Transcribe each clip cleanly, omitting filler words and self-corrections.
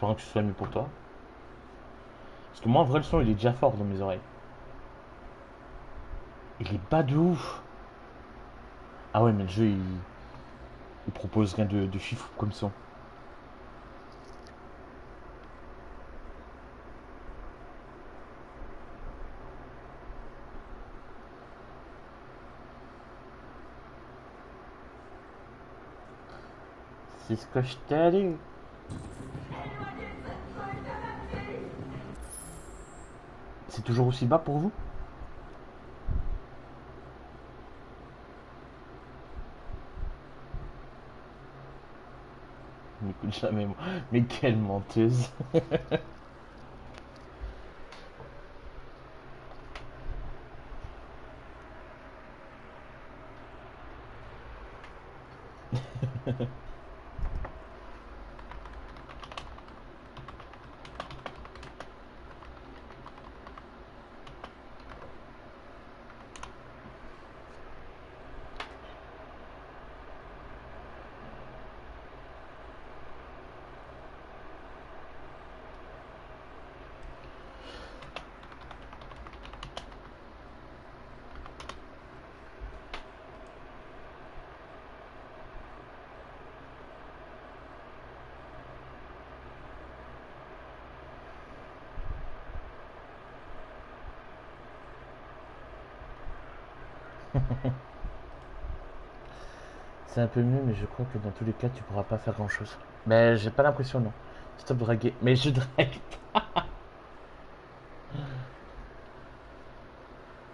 espérant que ce soit mieux pour toi. Parce que moi, en vrai, le son, il est déjà fort dans mes oreilles. Il est bas de ouf. Ah ouais, mais le jeu, il propose rien de fifou comme son. C'est ce que je t'ai dit. C'est toujours aussi bas pour vous? Je m'écoute jamais, moi. Mais quelle menteuse. C'est un peu mieux, mais je crois que dans tous les cas, tu pourras pas faire grand chose. Mais j'ai pas l'impression, non. Stop draguer. Mais je drague.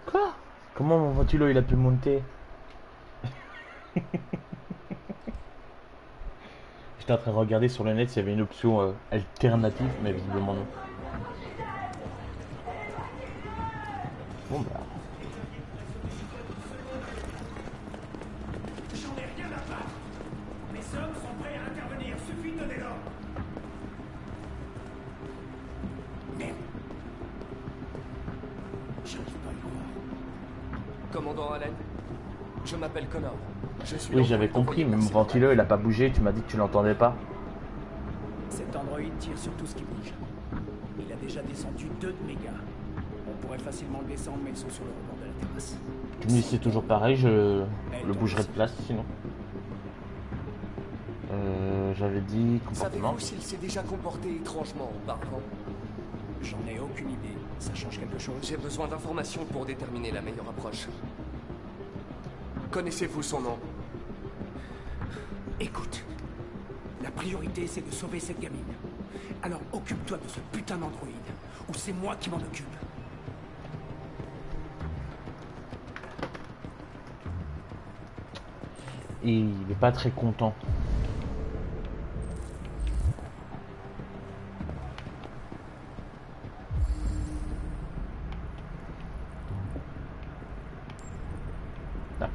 Quoi? Comment mon ventilo il a pu monter? J'étais en train de regarder sur le net s'il y avait une option alternative, mais visiblement non. Bon bah. J'en ai rien à battre. Les hommes sont prêts à intervenir, suffit de donner l'ordre. Merde. J'arrive pas à y croire. Commandant Allen, je m'appelle Connor. Je suis Oui, l'androïde j'avais compris, envoyé mais par mon Silver ventilo Lake. il a pas bougé, tu m'as dit que tu l'entendais pas. Cet androïde tire sur tout ce qui bouge. Il a déjà descendu 2 de mes gars. On pourrait facilement le descendre, mais ils sont sur le rebord de la terrasse. Tu me dis c'est toujours pareil, je le bougerai de place sinon. J'avais dit comportement. Savez-vous s'il s'est déjà comporté étrangement auparavant? J'en ai aucune idée. Ça change quelque chose? J'ai besoin d'informations pour déterminer la meilleure approche. Connaissez-vous son nom? Écoute, la priorité c'est de sauver cette gamine. Alors occupe-toi de ce putain d'androïde, ou c'est moi qui m'en occupe. Et il est pas très content. Ah.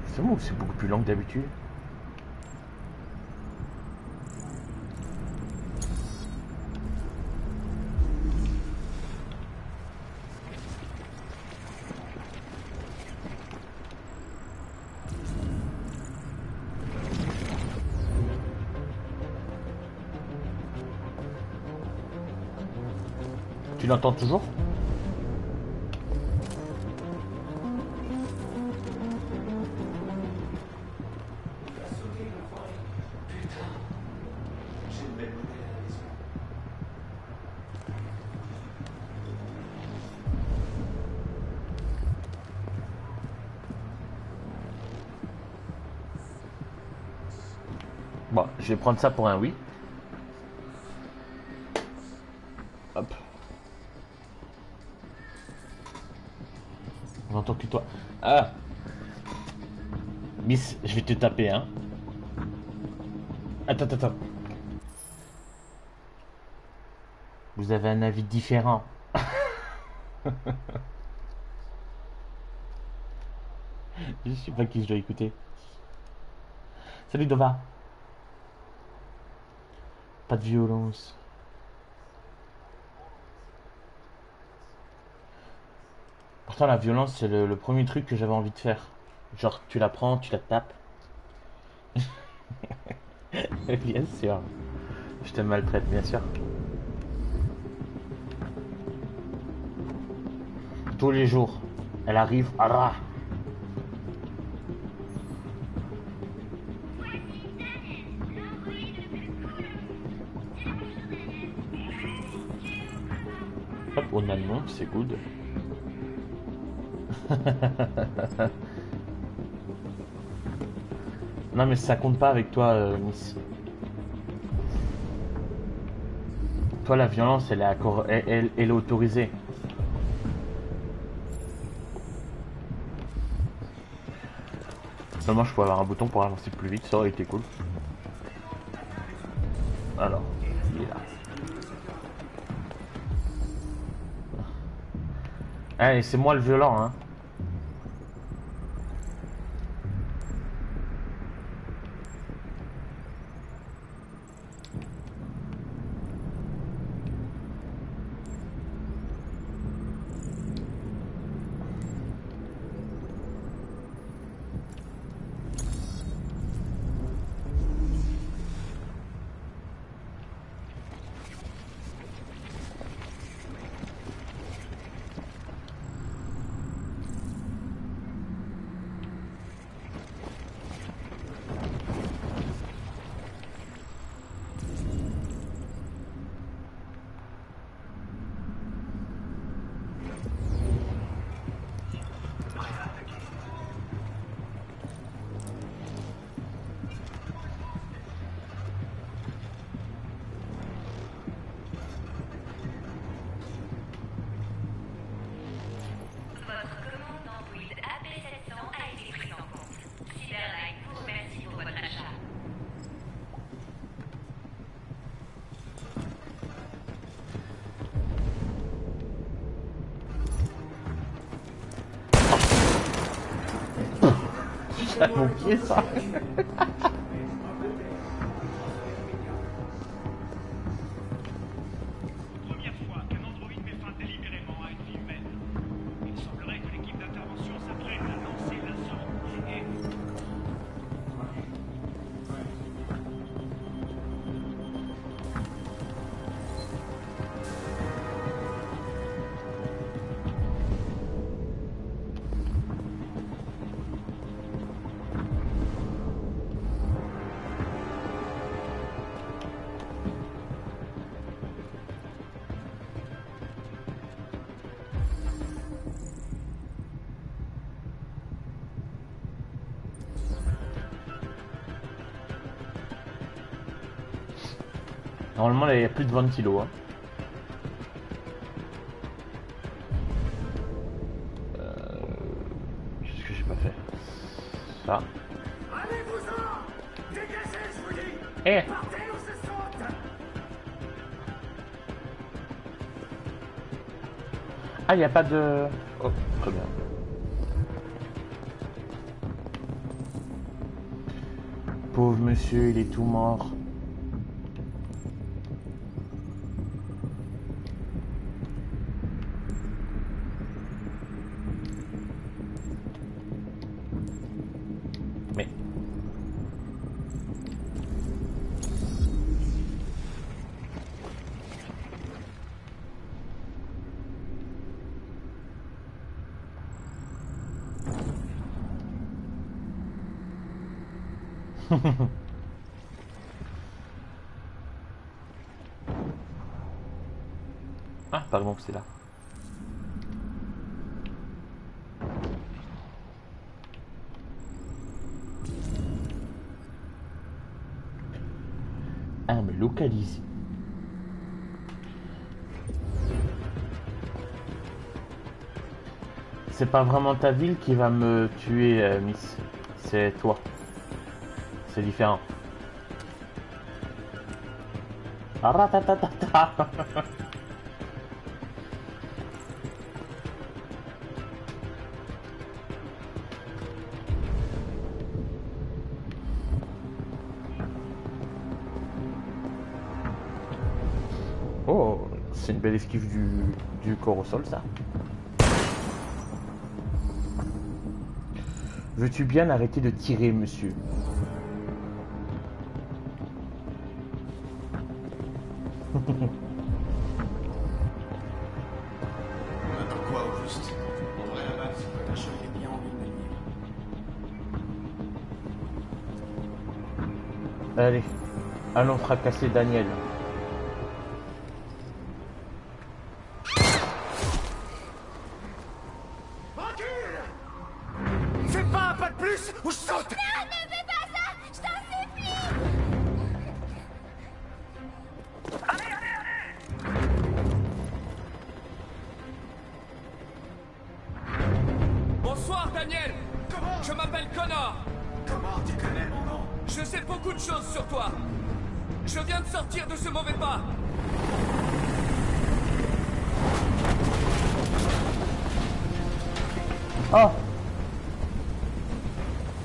C'est bon, c'est beaucoup plus lent que d'habitude. Tu l'entends toujours? Bon, je vais prendre ça pour un oui. Hop. On entend que toi. Ah, Miss, je vais te taper, hein. Attends, attends, attends. Vous avez un avis différent. Je sais pas qui je dois écouter. Salut Dova. Pas de violence. Pourtant la violence c'est le premier truc que j'avais envie de faire. Genre tu la prends, tu la tapes. Bien sûr. Je te maltraite, bien sûr. Tous les jours. Elle arrive. Ah, hop, on a le nom, c'est good. Non mais ça compte pas avec toi, Miss. Toi, la violence, elle est autorisée. Seulement, je pourrais avoir un bouton pour avancer plus vite, ça aurait été cool. Alors, il est là. Allez, c'est moi le violent, hein. Mon pied, ça. Première fois qu'un androïde met fin délibérément à une vie humaine. Il semblerait que l'équipe d'intervention s'apprête à lancer l'assaut et... Normalement, là, il y a plus de 20 kilos. Hein. Qu'est-ce que j'ai pas fait? Ça. Allez-vous-en! Dégagez, je vous dis! Eh! Partez ou je saute! Ah, il n'y a pas de... Oh, très bien. Pauvre monsieur, il est tout mort. Mais... Ah, pardon, c'est là. Arme localisée. C'est pas vraiment ta ville qui va me tuer, Miss. C'est toi. C'est différent. Aratatata. Oh, c'est une belle esquive du corps au sol, ça. Veux-tu bien arrêter de tirer, monsieur? On attend quoi au juste? Ouvrez la base. Achevez bien en une manière. Allez, allons fracasser Daniel. Fais pas un pas de plus ou je saute. Non, ne fais pas ça! Je t'en supplie! Bonsoir, Daniel. Comment? Je m'appelle Connor. Comment tu connais mon nom? Je sais beaucoup de choses sur toi. Je viens de sortir de ce mauvais pas. Oh!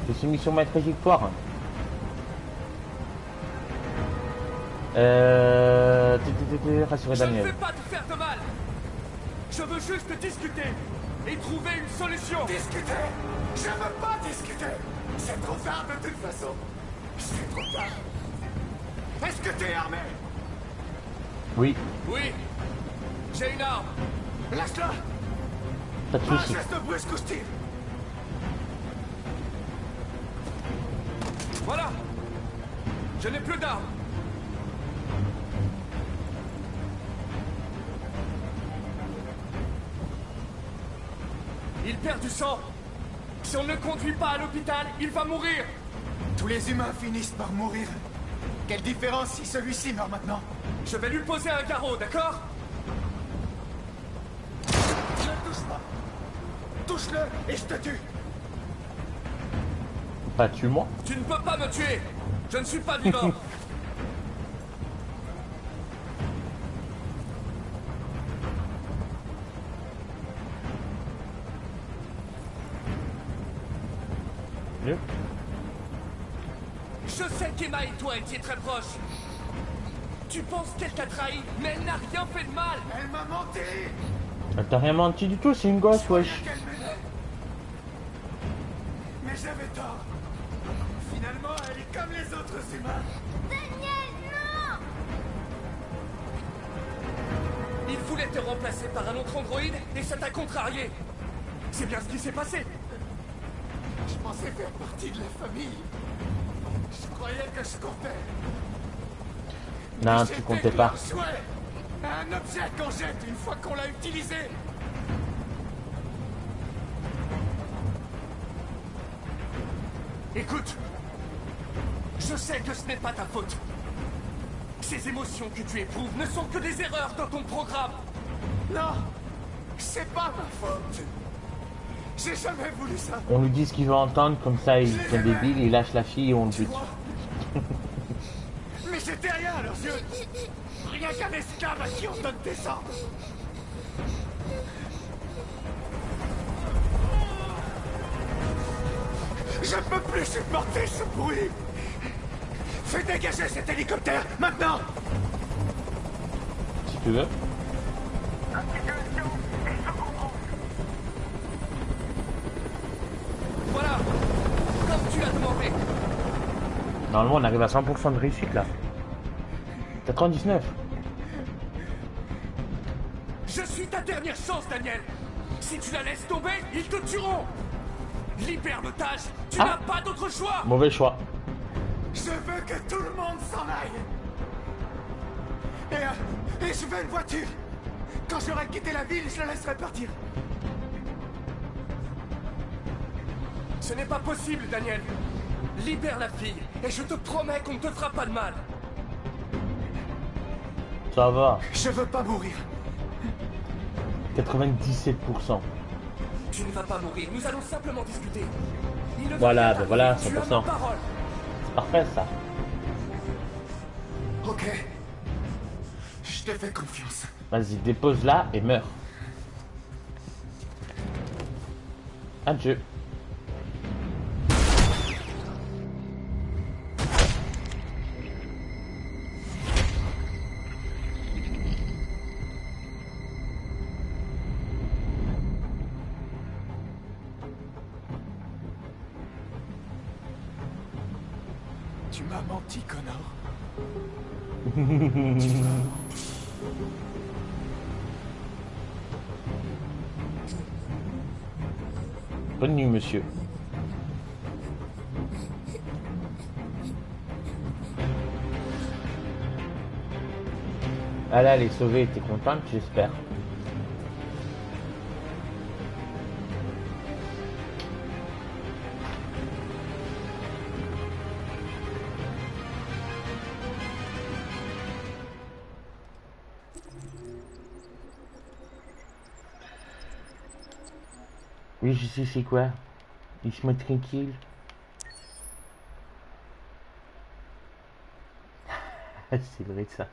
Je suis mis sur ma trajectoire. Rassurer Je ne Daniel. vais pas te faire de mal. Je veux juste discuter et trouver une solution. Discuter? Je veux pas discuter. C'est trop tard de toute façon. C'est trop tard. Est-ce que t'es armé? Oui, Oui, j'ai une arme. Lâche-la! pas de Pas un soucis. geste brusque ou hostile. Voilà. Je n'ai plus d'arme. Il perd du sang. Si on ne le conduit pas à l'hôpital, il va mourir. Tous les humains finissent par mourir. Quelle différence si celui-ci meurt maintenant? Je vais lui poser un garrot, d'accord? Ne le touche pas. Touche-le et je te tue. Pas tue-moi. Tu ne peux pas me tuer. Je ne suis pas vivant. Mieux. Je sais qu'Emma et toi étiez très proches. Tu penses qu'elle t'a trahi, mais elle n'a rien fait de mal. Elle m'a menti. Elle t'a rien menti du tout, c'est une gosse, wesh. Qu'elle m'aimait. Mais j'avais tort. Finalement, elle est comme les autres humains. Daniel, non! Il voulait te remplacer par un autre androïde et ça t'a contrarié. C'est bien ce qui s'est passé. Je pensais faire partie de la famille. Je croyais que je comptais. Non, Mais tu j'étais comptais que pas. leur jouet. Un objet qu'on jette une fois qu'on l'a utilisé. Écoute, je sais que ce n'est pas ta faute. Ces émotions que tu éprouves ne sont que des erreurs dans ton programme. Non, c'est pas ma faute. J'ai jamais voulu ça. On lui dit ce qu'il veut entendre, comme ça il est débile, il lâche la fille et on le Tu bute. vois? Mais j'étais rien à leurs yeux. Rien qu'un esclave à qui on donne des ordres. Je peux plus supporter ce bruit. Fais dégager cet hélicoptère, maintenant. Si tu veux. Voilà, comme tu l'as demandé. Normalement on arrive à 100% de réussite là. 99. Je suis ta dernière chance, Daniel. Si tu la laisses tomber, ils te tueront. Libère l'otage. Tu Ah. n'as pas d'autre choix. Mauvais choix. Je veux que tout le monde s'en aille. Et je veux une voiture. Quand j'aurai quitté la ville, je la laisserai partir. Ce n'est pas possible, Daniel. Libère la fille, et je te promets qu'on ne te fera pas de mal. Ça va. Je veux pas mourir. 97%. Tu ne vas pas mourir, nous allons simplement discuter. Il ne va Voilà, rien ben voilà, t'arriver, tu as 100%. ma parole. C'est parfait ça. Ok. Je te fais confiance. Vas-y, dépose là et meurs. Adieu. Tu m'as menti, Connor. Bonne nuit, monsieur. Ah là, elle est sauvée, t'es contente, j'espère. Oui, je sais c'est quoi. Il se met tranquille. C'est vrai ça.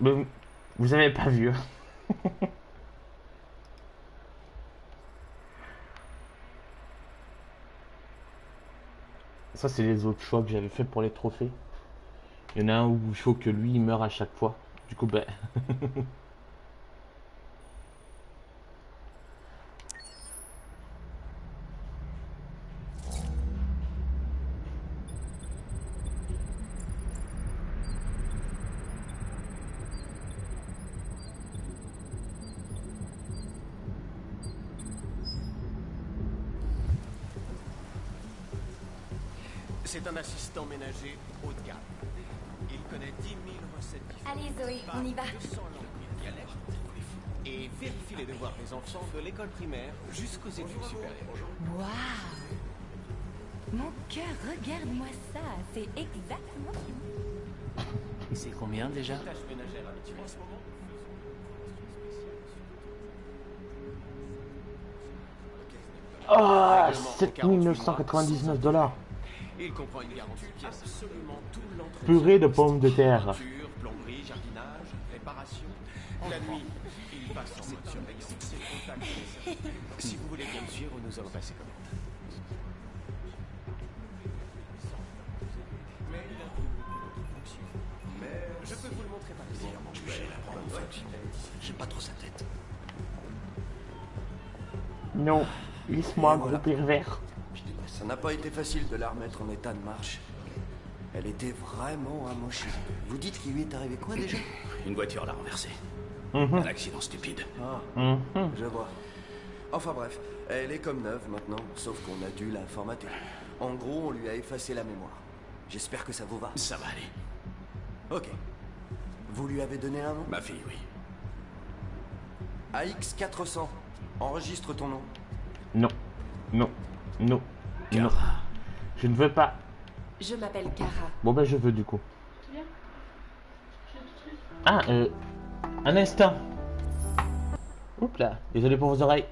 Mais vous avez pas vu. Ça, c'est les autres choix que j'avais fait pour les trophées. Il y en a un où il faut que lui il meure à chaque fois. Du coup, ben. C'est un assistant ménager haut de gamme. Il connaît 10 000 recettes différentes. Allez Zoé, on y va. 200 langues dialectes et vérifie les devoirs des enfants de l'école primaire jusqu'aux études supérieures. Waouh. Mon cœur, regarde-moi ça. C'est exactement ce que... C'est combien déjà? Tâches ménagères habituelles en ce moment. Oh, 7999 $. Il comprend une garantie pièce absolument tout l'entretien. Purée de pommes de terre. Peinture, plomberie, jardinage, réparation. La nuit, il passe en mode surveillance. Ses contacts et les services. Si vous voulez bien me suivre, nous allons passer commande. Mais il a une fonction. Mais je peux vous le montrer par ici. J'aime pas trop sa tête. Non, laisse-moi, gros pervers. Ça n'a pas été facile de la remettre en état de marche. Elle était vraiment amochée. Vous dites qu'il lui est arrivé quoi déjà? Une voiture l'a renversée. Mhm. Un accident stupide. Ah, Mhm. je vois. Enfin bref, elle est comme neuve maintenant, sauf qu'on a dû la formater. En gros, on lui a effacé la mémoire. J'espère que ça vous va. Ça va aller. Ok. Vous lui avez donné un nom? Ma fille, oui. AX400. Enregistre ton nom. Non, non, non, non. Cara. Je ne veux pas. Je m'appelle Kara. Bon, ben, je veux du coup. Ah, un instant. Oups là, désolé pour vos oreilles.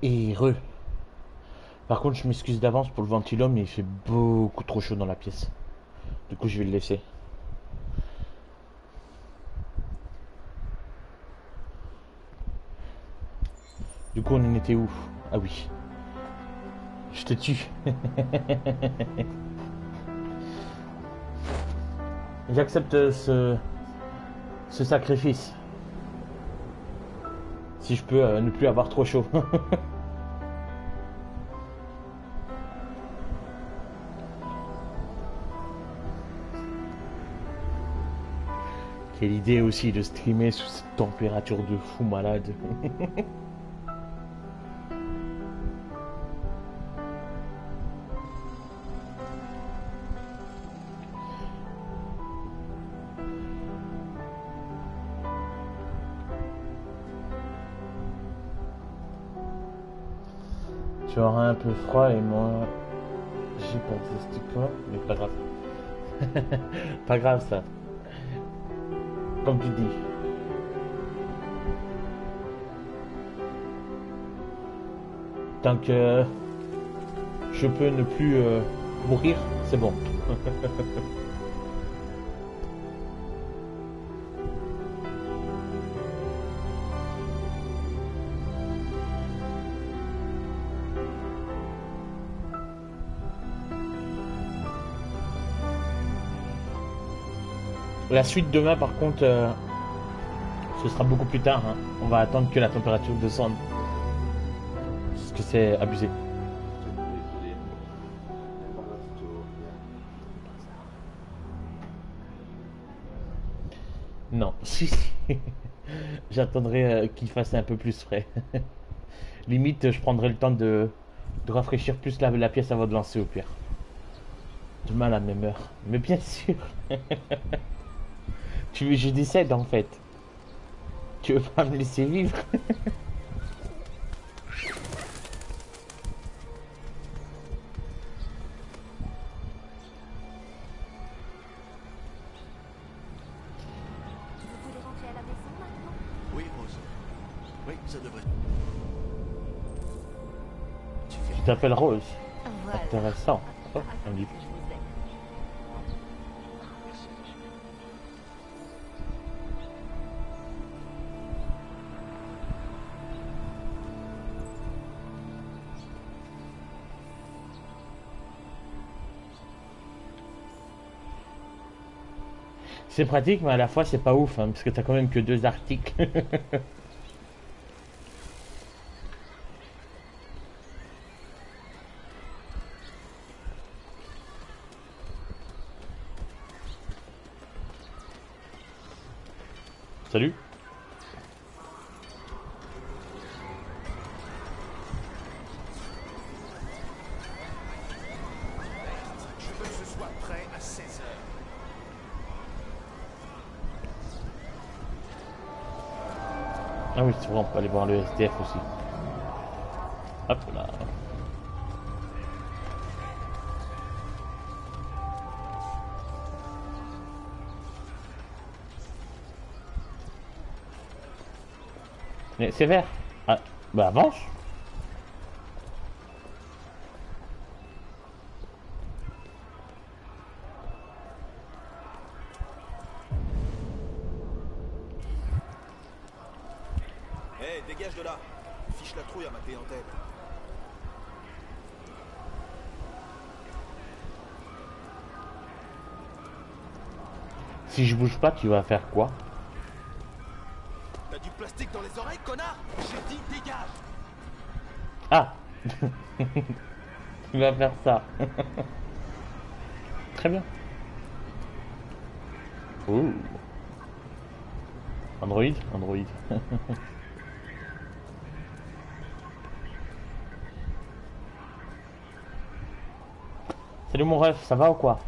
Et re. Par contre, je m'excuse d'avance pour le ventilo, mais il fait beaucoup trop chaud dans la pièce. Du coup, je vais le laisser. Du coup, on en était où? Ah oui. Je te tue. J'accepte ce sacrifice. Si je peux ne plus avoir trop chaud. Quelle idée aussi de streamer sous cette température de fou malade. Tu auras un peu froid et moi j'ai pas de sticker, mais pas grave. Pas grave ça. Comme tu dis. Tant que je peux ne plus mourir, c'est bon. La suite demain par contre, ce sera beaucoup plus tard. Hein. On va attendre que la température descende. Parce que c'est abusé. Non, si. J'attendrai qu'il fasse un peu plus frais. Limite, je prendrai le temps de rafraîchir plus la pièce avant de lancer au pire. Demain à la même heure. Mais bien sûr. Je décède en fait. Tu veux pas me laisser vivre? Oui, Rose. Oui, ça devrait. Tu t'appelles Rose. Voilà. Intéressant. Oh, un livre. C'est pratique, mais à la fois c'est pas ouf, hein, parce que t'as quand même que 2 articles. Salut. Je veux que ce soit prêt à 16h. Ah oui, c'est vrai, on peut aller voir le SDF aussi. Hop là. Mais c'est vert. Ah, bah avance. Hé, dégage de là. Fiche la trouille à ma clientèle. Si je bouge pas, tu vas faire quoi? T'as du plastique dans les oreilles, connard? J'ai dit dégage. Ah. Tu vas faire ça. Très bien. Ouh. Android. Salut mon ref, ça va ou quoi?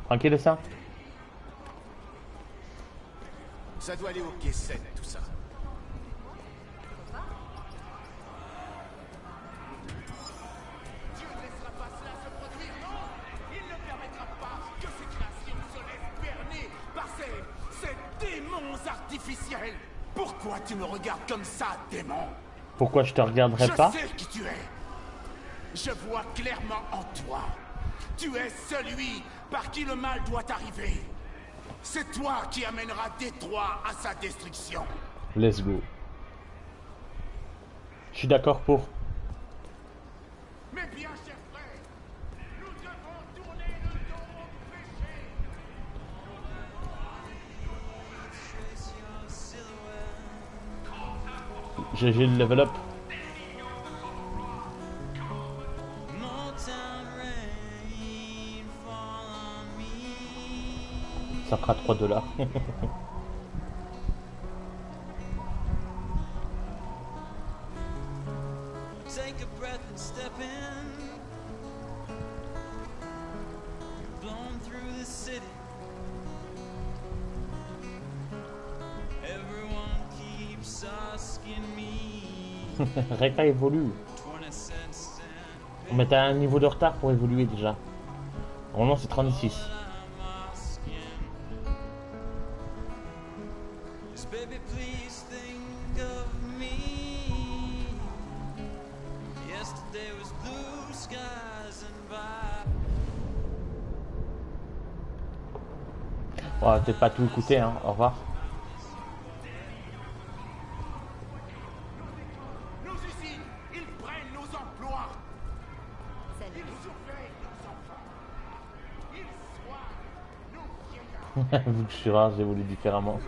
Tranquille ça? Ça doit aller au quai 7, tout ça. Dieu ne laissera pas cela se produire, non! Il ne permettra pas que ces créations se laissent berner par ces démons artificiels! Pourquoi tu me regardes comme ça, démon? Pourquoi je te regarderais pas? Je sais qui tu es. Je vois clairement en toi. Tu es celui par qui le mal doit arriver. C'est toi qui amènera Détroit à sa destruction. Let's go. Je suis d'accord pour. Mais bien, cher frère, nous devons tourner le dos au péché. GG le level up. Ça fera 3 $. Take a breath and step in. Blown through the city. Everyone keeps asking me. Reka évolue. 20 cents and Mais t'as un niveau de retard pour évoluer déjà. Normalement c'est 36. I'm asking. Yes, baby, please think of me. Yesterday was blue skies and vibes. On va peut-être pas tout écouter, hein. Au revoir. Nos usines, ils prennent nos emplois. Salut. Ils surveillent nos enfants. Ils soignent nos vieillards. Vu que je suis rare, j'évolue différemment.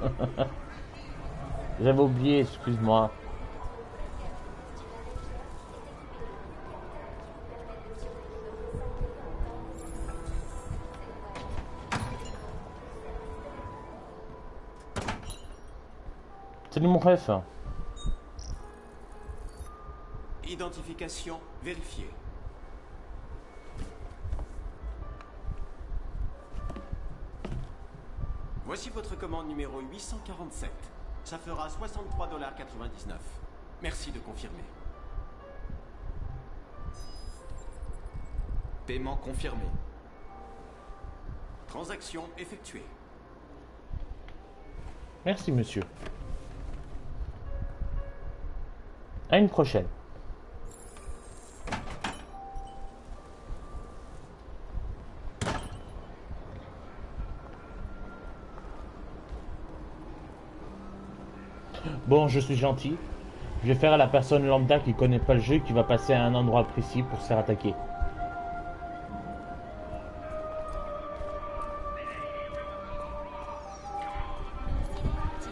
J'avais oublié, excuse-moi. Salut mon ref. Identification vérifiée. Voici votre commande numéro 847. Ça fera 63,99 $. Merci de confirmer. Paiement confirmé. Transaction effectuée. Merci monsieur. À une prochaine. Bon, je suis gentil. Je vais faire à la personne lambda qui connaît pas le jeu, qui va passer à un endroit précis pour se faire attaquer.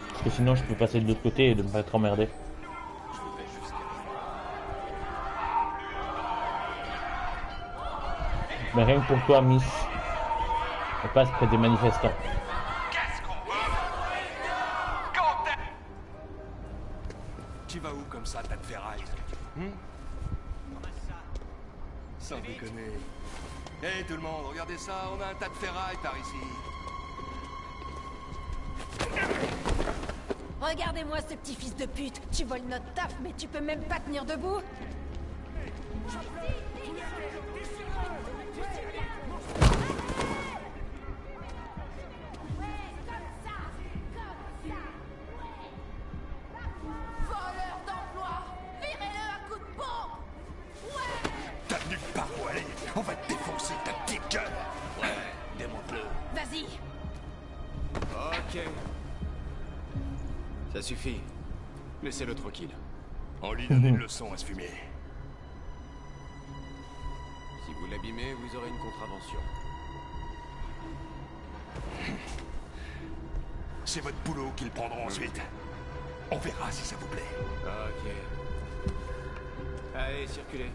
Parce que sinon je peux passer de l'autre côté et de me pas être emmerdé. Mais rien que pour toi, Miss. On passe près des manifestants. Qu'est-ce qu'on veut? Quand est... Tu vas où comme ça, tas de ferraille? Sans déconner. Hé tout le monde, regardez ça, on a un tas de ferraille par ici. Regardez-moi ce petit fils de pute. Tu voles notre taf, mais tu peux même pas tenir debout. Voleur d'emploi! Virez-le à coups de pompe! Ouais! T'as nulle part où aller. On va te défoncer ta petite gueule. Ouais, démonte-le. Vas-y! Ok. Ça suffit. Laissez-le tranquille. On lui donne une leçon à ce fumier. Si vous l'abîmez, vous aurez une contravention. C'est votre boulot qu'ils prendront ensuite. On verra si ça vous plaît. Ok. Allez, circulez.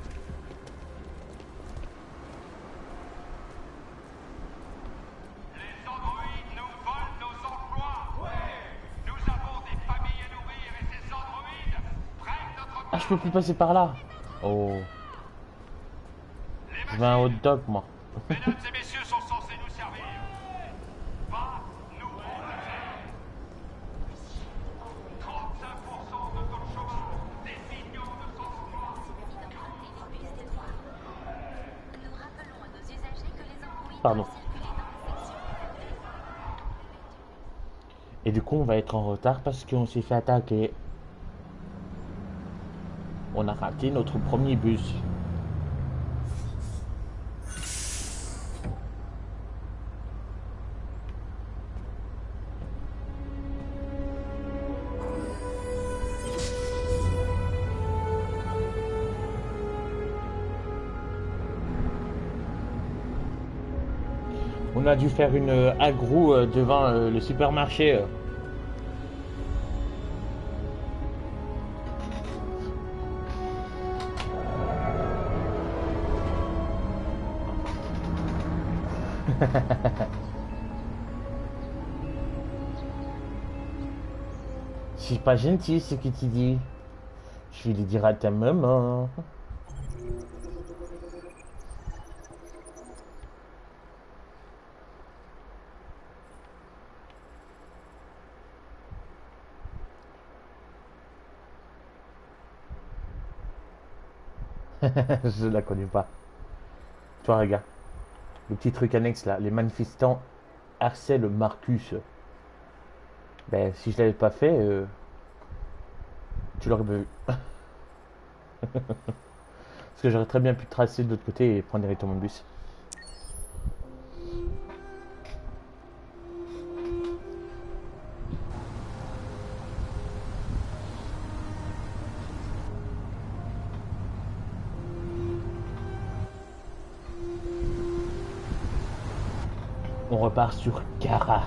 Les androïdes nous volent nos emplois. Ouais. Nous avons des familles à nourrir et ces androïdes prennent notre... Ah, je peux plus passer par là. Oh. Je veux un hot dog, moi. Mesdames et messieurs sont censés nous servir. Va nous protéger. 35% de taux de chômage, des millions de sans-emploi. Nous rappelons à nos usagers que les androïdes Pardon. doivent circuler dans les sections. Et du coup, on va être en retard parce qu'on s'est fait attaquer. On a raté notre premier bus. On a dû faire une aggro devant le supermarché. C'est pas gentil ce que tu dis. Je vais le dire à ta maman. Je la connais pas. Toi, regarde. Le petit truc annexe là. Les manifestants harcèlent Marcus. Ben, si je l'avais pas fait, tu l'aurais pas vu. Parce que j'aurais très bien pu tracer de l'autre côté et prendre directement le bus. On repart sur Kara.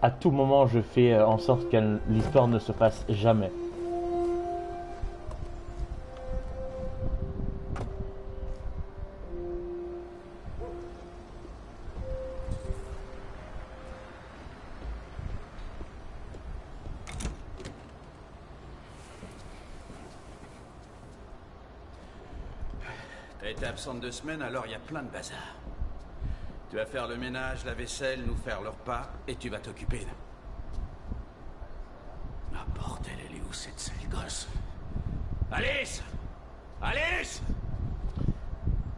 À tout moment, je fais en sorte que l'histoire ne se fasse jamais. T'as été absente 2 semaines, alors il y a plein de bazar. Tu vas faire le ménage, la vaisselle, nous faire le repas, et tu vas t'occuper de... Ah bordel, elle est où cette sale gosse? Alice! Alice!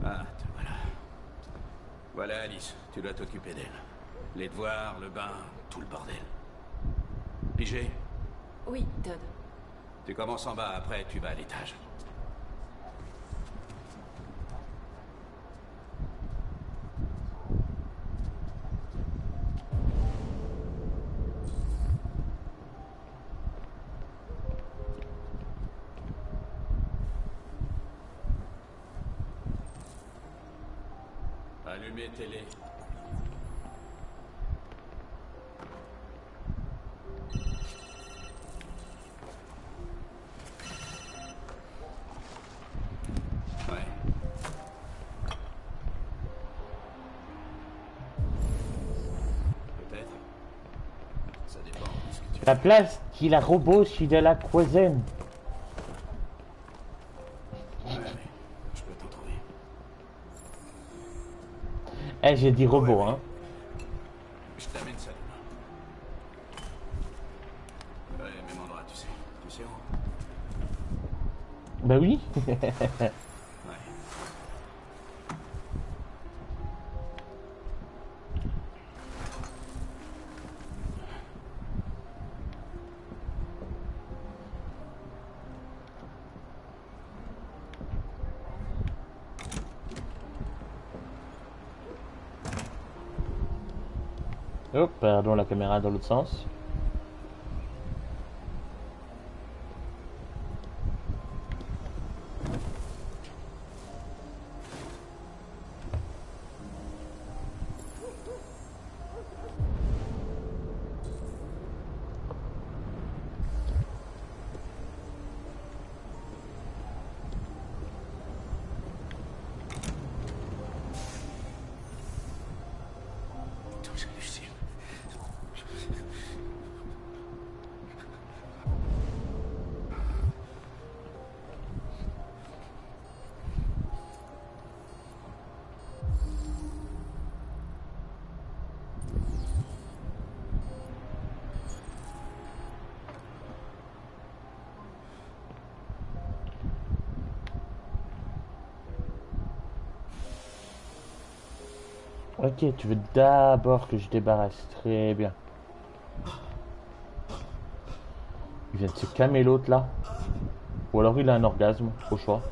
Ah, te voilà. Voilà Alice, tu dois t'occuper d'elle. Les devoirs, le bain, tout le bordel. Pigé? Oui, Todd. Tu commences en bas, après tu vas à l'étage. Allumez télé. Ouais. Peut-être. Ça dépend de ce que tu La place qu'il a robot sur de la cuisine. Je peux t'en trouver. Eh, j'ai dit robot, hein. Je t'amène ça demain. Ouais, même endroit, tu sais. Tu sais où? Bah oui. Ouais. Oh, pardon, la caméra dans l'autre sens. Ok, tu veux d'abord que je débarrasse. Très bien. Il vient de se calmer l'autre là. Ou alors il a un orgasme, au choix.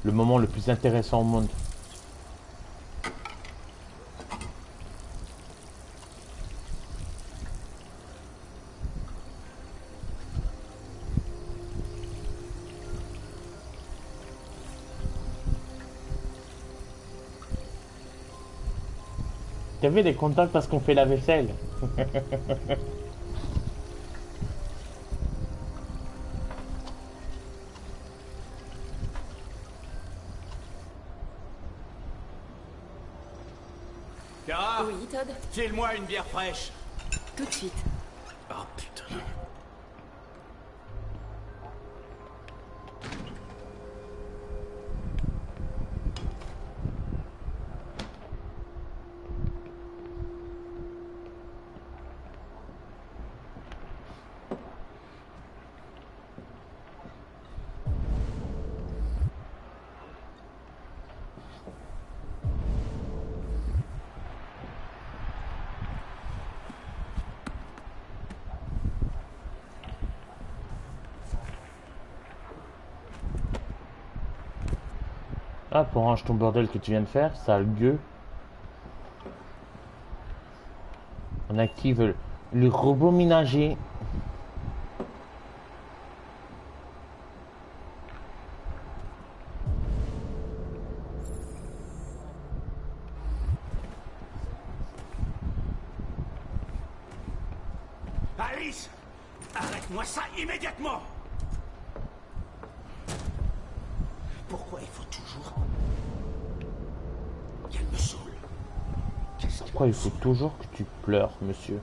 Le moment le plus intéressant au monde. T'as vu les contacts parce qu'on fait la vaisselle. Kara, Oui, Todd? file-moi une bière fraîche. Tout de suite. Oh putain. Ah, pour ranger ton bordel que tu viens de faire, sale gueux. On active le robot ménager. Alice, arrête-moi ça immédiatement. Pourquoi il faut toujours qu'elle me saoule? Pourquoi il faut toujours que tu pleures, monsieur?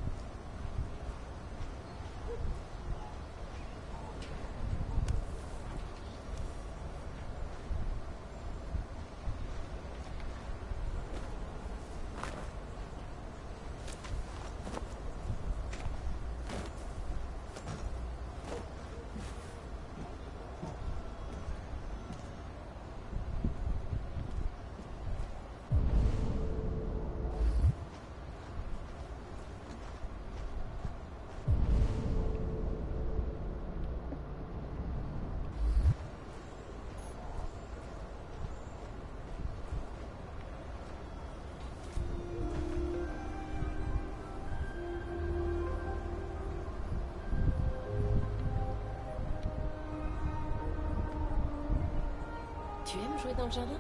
Tu aimes jouer dans le jardin?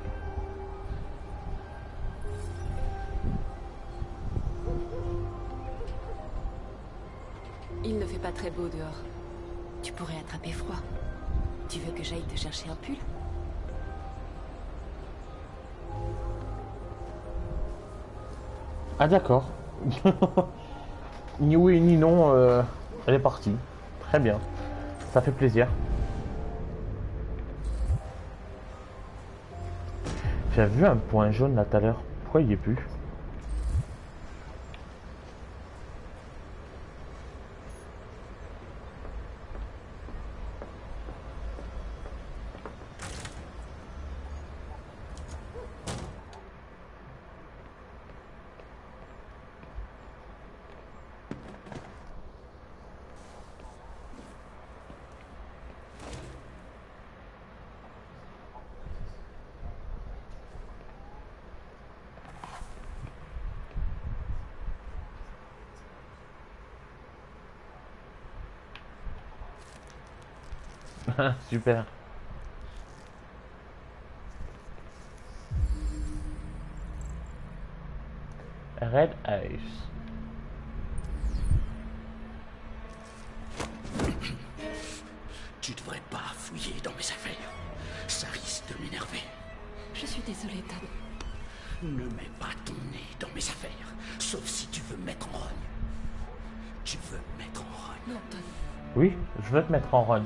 Il ne fait pas très beau dehors. Tu pourrais attraper froid. Tu veux que j'aille te chercher un pull? Ah d'accord. Ni oui ni non, elle est partie. Très bien. Ça fait plaisir. J'ai vu un point jaune là tout à l'heure. Pourquoi il y est plus? Super. Red Eyes. Tu devrais pas fouiller dans mes affaires. de m'énerver. Je suis désolée, Todd. Ne mets pas ton nez dans mes affaires, sauf si tu veux me mettre en rogne. Tu veux me mettre en rogne. Non, Todd. Oui, je veux te mettre en run.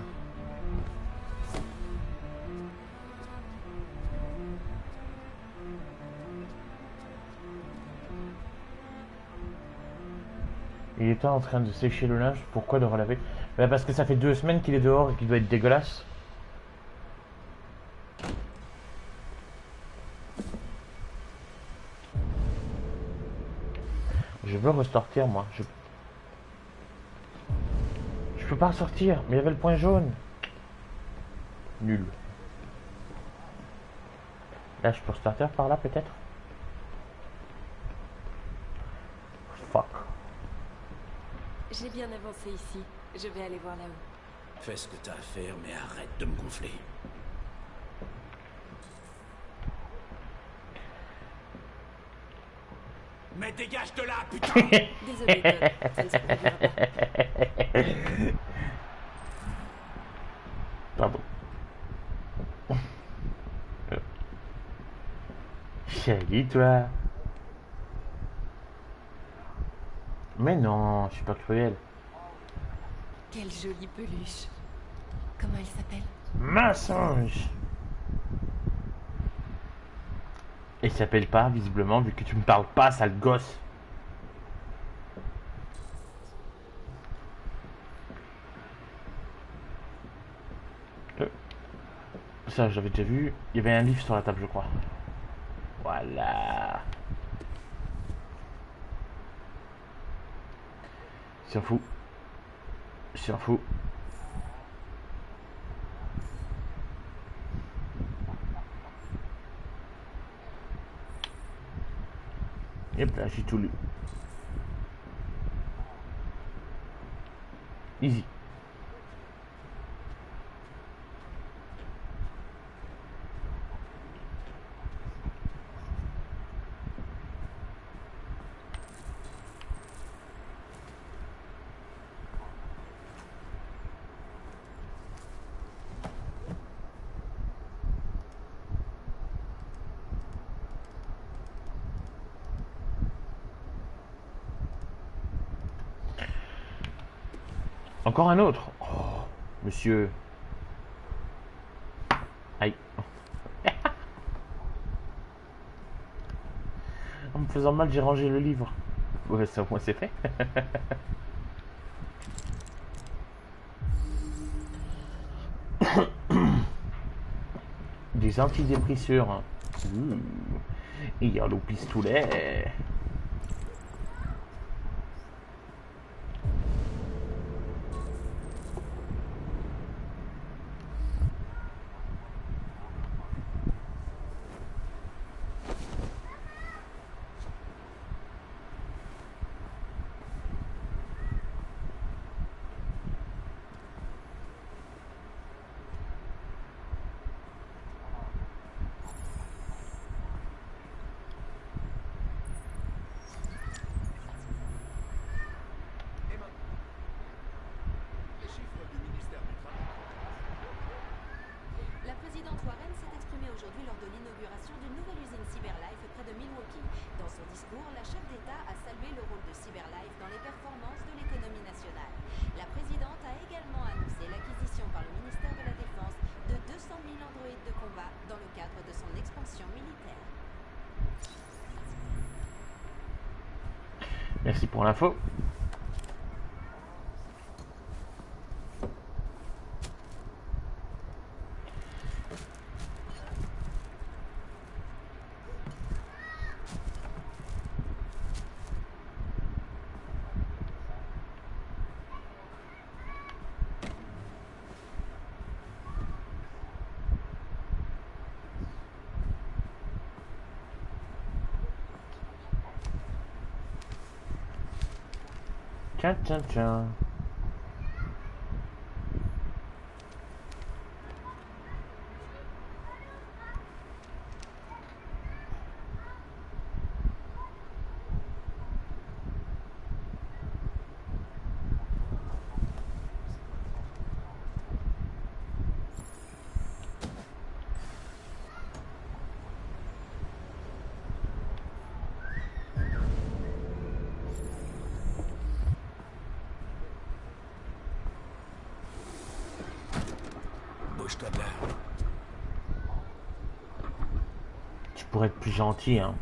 Il était en train de sécher le linge. Pourquoi de relaver? Ben parce que ça fait 2 semaines qu'il est dehors et qu'il doit être dégueulasse. Je veux ressortir, moi. Je peux pas ressortir. Mais il y avait le point jaune. Nul. Là, je peux ressortir par là, peut-être? Fuck. J'ai bien avancé ici. Je vais aller voir là-haut. Fais ce que t'as à faire, mais arrête de me gonfler. Mais dégage de là, putain! Désolé, Todd. Ça ne se produira pas. Pardon. Chérie, toi. Mais non, je suis pas cruel. Quelle jolie peluche. Comment elle s'appelle? Mensonge. Et il s'appelle pas, visiblement, vu que tu me parles pas, sale gosse. Ça, j'avais déjà vu. Il y avait un livre sur la table, je crois. Voilà. Je s'en fout. Je s'en fout. Yep, là, j'ai tout lu. Easy. Encore un autre. Oh, monsieur. Aïe. En me faisant mal, j'ai rangé le livre. Ouais, ça, moi, c'est fait. Des antidépresseurs. Il y a le pistolet. La présidente Warren s'est exprimée aujourd'hui lors de l'inauguration d'une nouvelle usine Cyberlife près de Milwaukee. Dans son discours, la chef d'État a salué le rôle de Cyberlife dans les performances de l'économie nationale. La présidente a également annoncé l'acquisition par le ministère de la Défense de 200 000 androïdes de combat dans le cadre de son expansion militaire. Merci pour l'info. Tiens, tiens, tiens. Dépêche-toi de là. Tu pourrais être plus gentil, hein.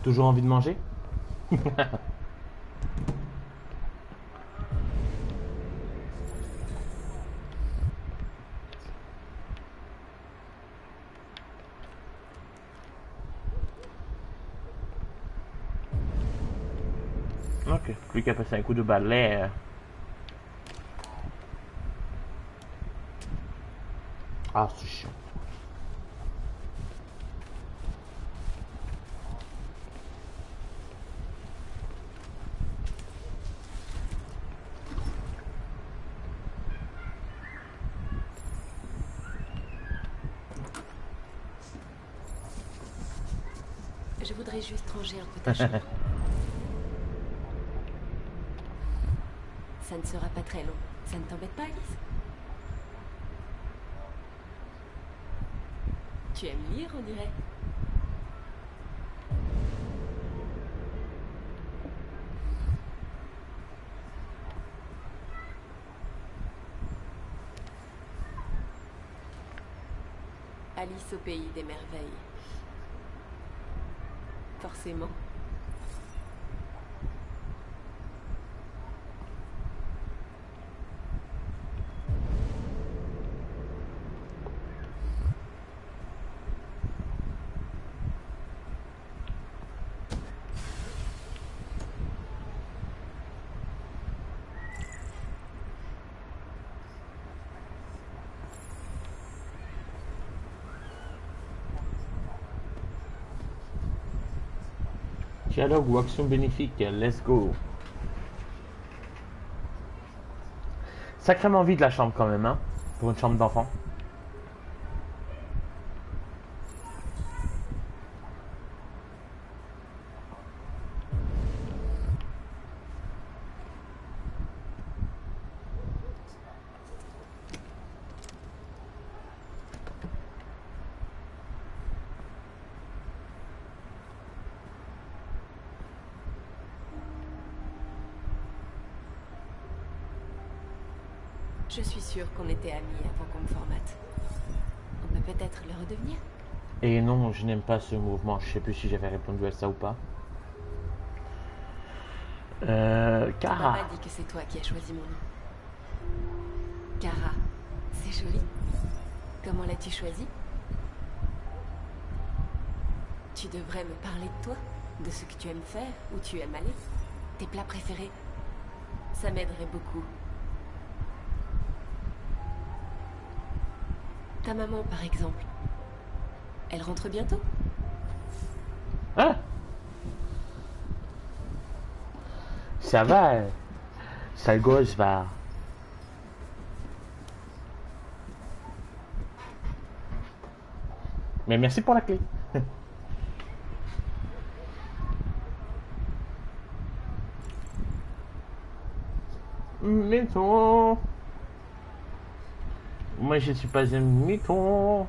Toujours envie de manger? Ok, plus qu'à passer un coup de balai. Ah, c'est chiant. Je voudrais juste ranger un peu ta chambre. Ça ne sera pas très long. Ça ne t'embête pas, Alice? Tu aimes lire, on dirait. Alice au pays des merveilles. Forcément. Dialogue ou action bénéfique, let's go. Sacrément vide la chambre quand même, hein, pour une chambre d'enfant. Je suis sûre qu'on était amis avant qu'on me formate. On peut peut-être le redevenir? Et non, je n'aime pas ce mouvement. Je sais plus si j'avais répondu à ça ou pas. Kara. Papa dit que c'est toi qui as choisi mon nom. Kara, c'est joli. Comment l'as-tu choisi? Tu devrais me parler de toi, de ce que tu aimes faire, où tu aimes aller, tes plats préférés. Ça m'aiderait beaucoup. Ta maman, par exemple. Elle rentre bientôt? Ah, ça va. Sale gosse va. Mais merci pour la clé. Mython. Moi je suis pas un mython.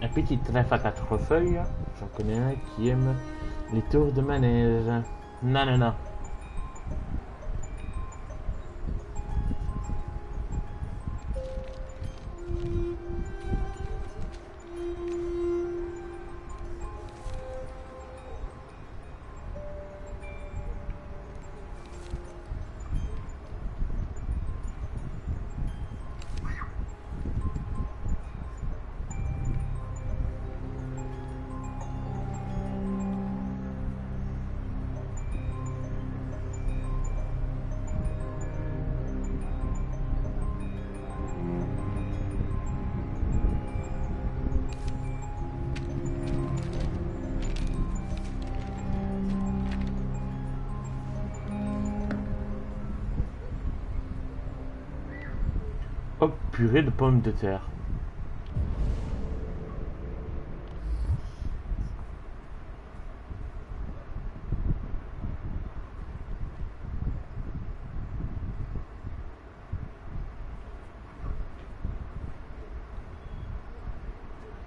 Un petit trèfle à 4 feuilles. J'en connais un qui aime les tours de manège. Non, non, non. Oh, purée de pommes de terre.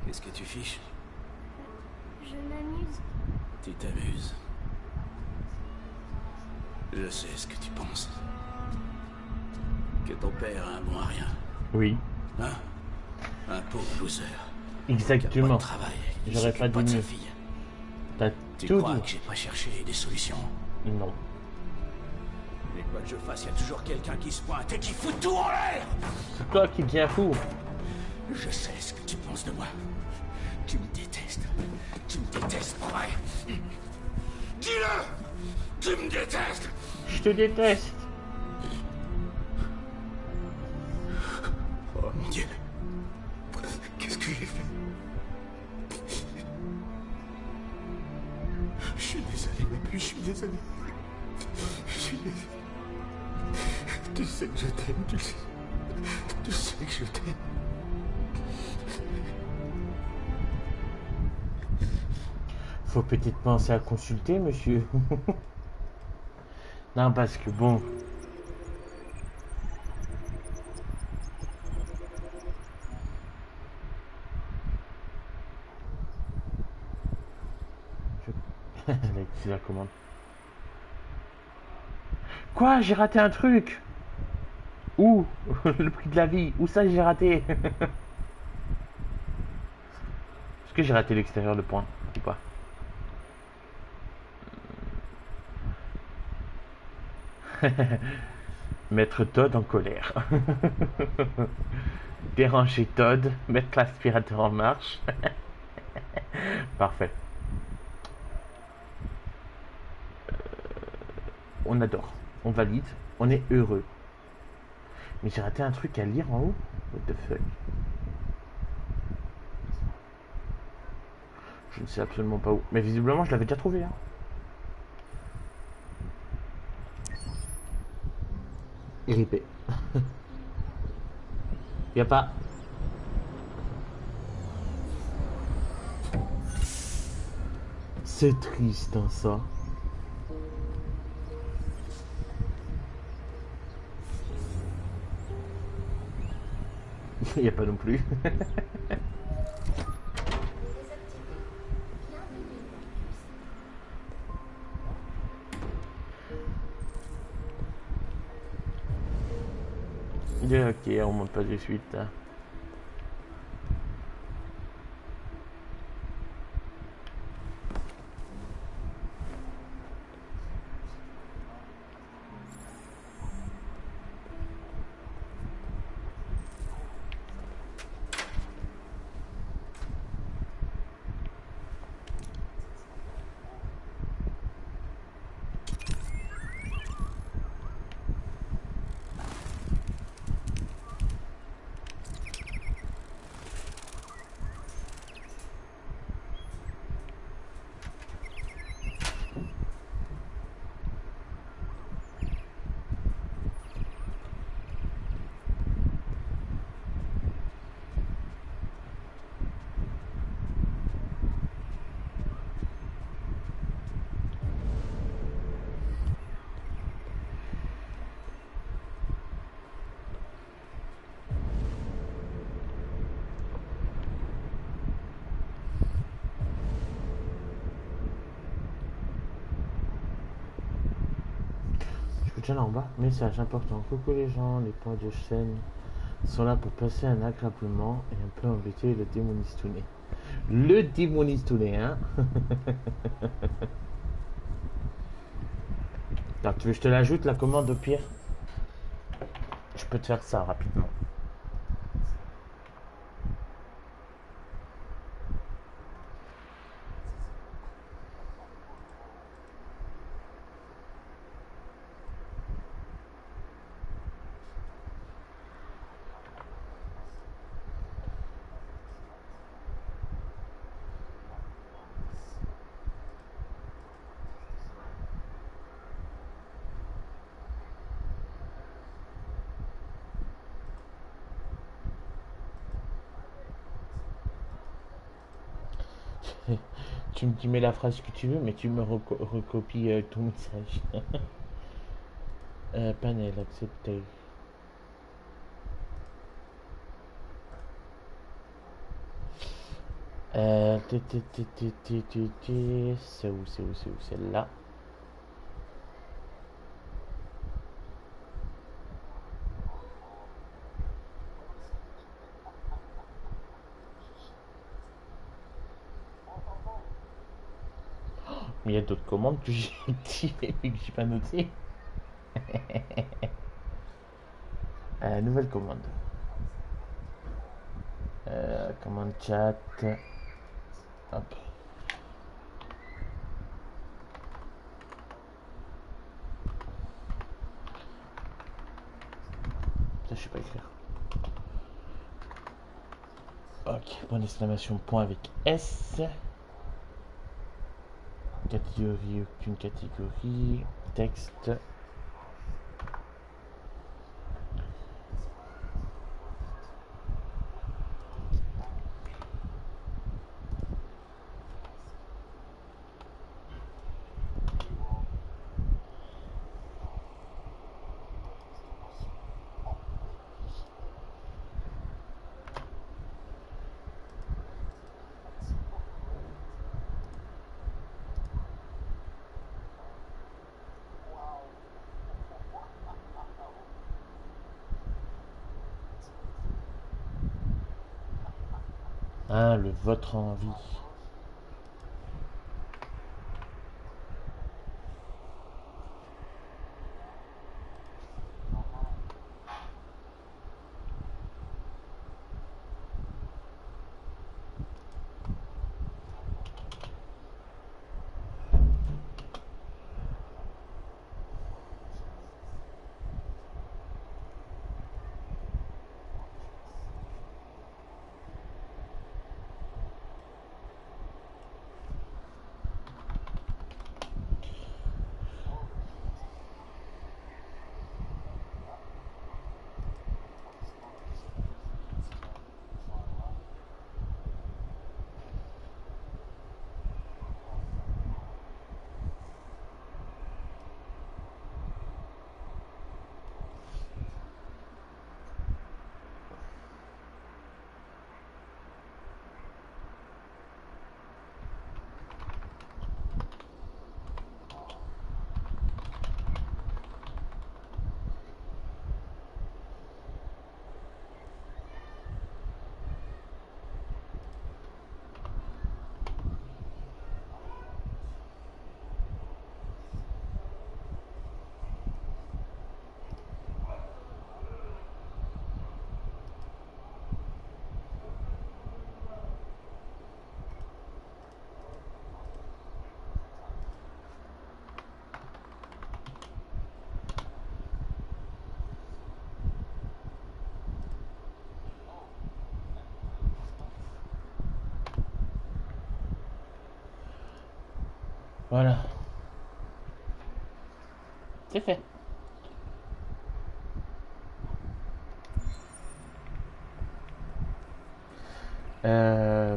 Qu'est-ce que tu fiches? Je m'amuse. Tu t'amuses. Je sais ce que tu penses. Que ton père a un bon à rien. Oui. Hein? Un pauvre loser. Exactement. Travail. J'aurais pas dit mieux. T'as Tu tout crois dit. que j'ai pas cherché des solutions? Non. Mais quoi que je fasse, il y a toujours quelqu'un qui se pointe et qui fout tout en l'air! C'est toi qui deviens fou. Je sais ce que tu penses de moi. Tu me détestes. Tu me détestes, pas vrai? Dis-le! Tu me détestes! Je te déteste. Oh mon Dieu. Qu'est-ce que j'ai fait? Je suis désolé, mais je suis désolé. Je suis désolé. Tu sais que je t'aime, tu le sais. Tu sais que je t'aime. Faut peut-être penser à consulter, monsieur. Non, parce que bon. C'est la commande. Quoi? J'ai raté un truc? Où? Le prix de la vie? Où ça j'ai raté? Est-ce que j'ai raté l'extérieur de point ou pas? Mettre Todd en colère. Déranger Todd. Mettre l'aspirateur en marche. Parfait. On adore. On valide. On est heureux. Mais j'ai raté un truc à lire en haut. What the fuck? Je ne sais absolument pas où. Mais visiblement, je l'avais déjà trouvé. Hein. RIP. Y a pas. C'est triste, hein, ça. Y a pas non plus. Ok, on monte pas de suite. Hein. Là en bas, message important. Coucou les gens, les points de chaîne sont là pour passer un agréable moment et un peu embêter le démonistouné. Le démonistouné, hein. Alors, tu veux que je te l'ajoute la commande au pire? Je peux te faire ça rapidement. Tu mets la phrase que tu veux, mais tu me recopies ton message. Panel, accepté. C'est où, celle-là. Mais il y a d'autres commandes que j'ai activées et que j'ai pas notées. Nouvelle commande. Commande chat. Hop. Ça, je sais pas écrire. Ok, point d'exclamation, point avec S. Catégorie, aucune catégorie. Texte. Ah, le votre envie. Voilà. C'est fait.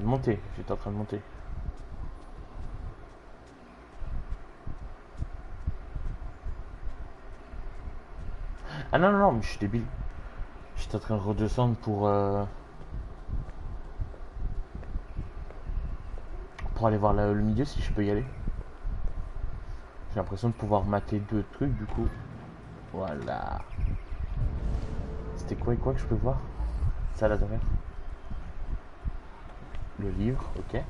Monter. J'étais en train de monter. Ah non, non, non, mais je suis débile. J'étais en train de redescendre pour aller voir le milieu si je peux y aller. J'ai l'impression de pouvoir mater deux trucs du coup. Voilà. C'était quoi et quoi que je peux voir? Ça là derrière. Le livre, ok.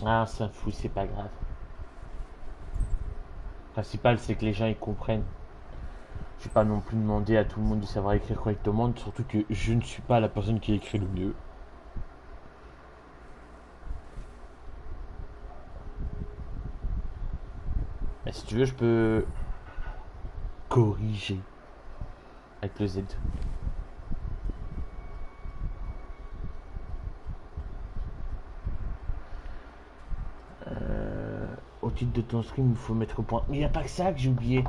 Ah, ça fout, c'est pas grave. Le principal, c'est que les gens ils comprennent. Je vais pas non plus demander à tout le monde de savoir écrire correctement, surtout que je ne suis pas la personne qui écrit le mieux. Mais si tu veux, je peux corriger avec le Z. titre de ton stream, il faut mettre au point. Mais il n'y a pas que ça que j'ai oublié.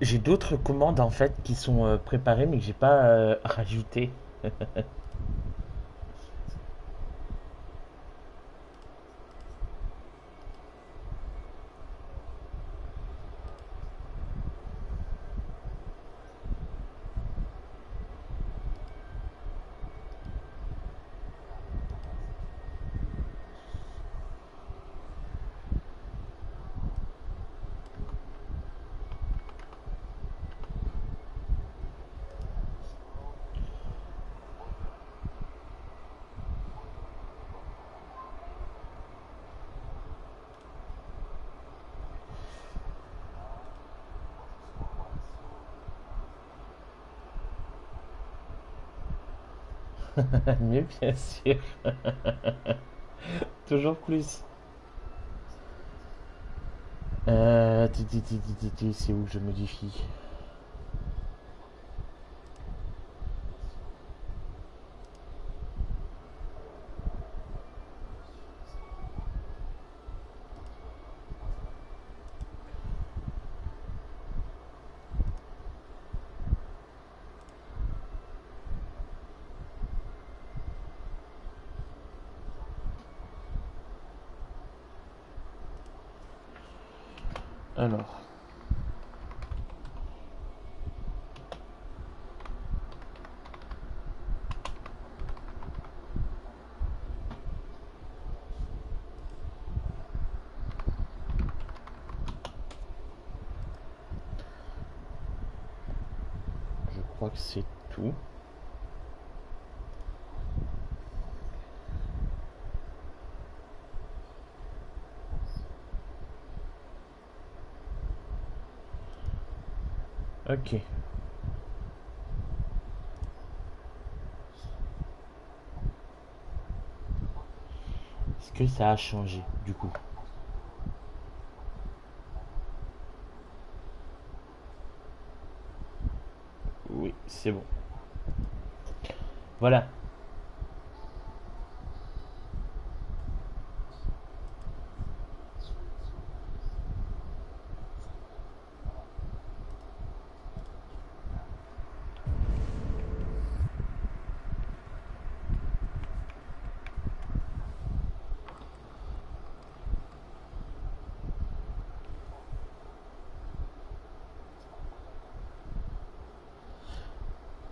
J'ai d'autres commandes en fait qui sont préparées mais que j'ai pas rajoutées. Mieux, bien sûr. Toujours plus. C'est où que je modifie? Alors. Je crois que c'est tout. Ok. Est-ce que ça a changé du coup? Oui, c'est bon. Voilà.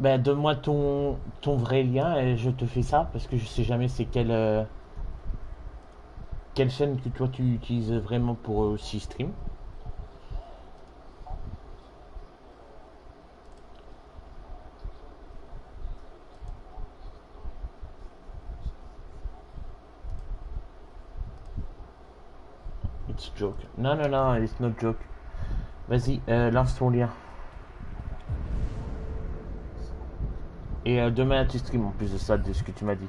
Ben, donne-moi ton vrai lien et je te fais ça parce que je sais jamais c'est quelle chaîne que toi tu utilises vraiment pour aussi stream. It's joke. Non, non, non, it's not joke. Vas-y, lance ton lien. Et demain tu stream en plus de ça, de ce que tu m'as dit.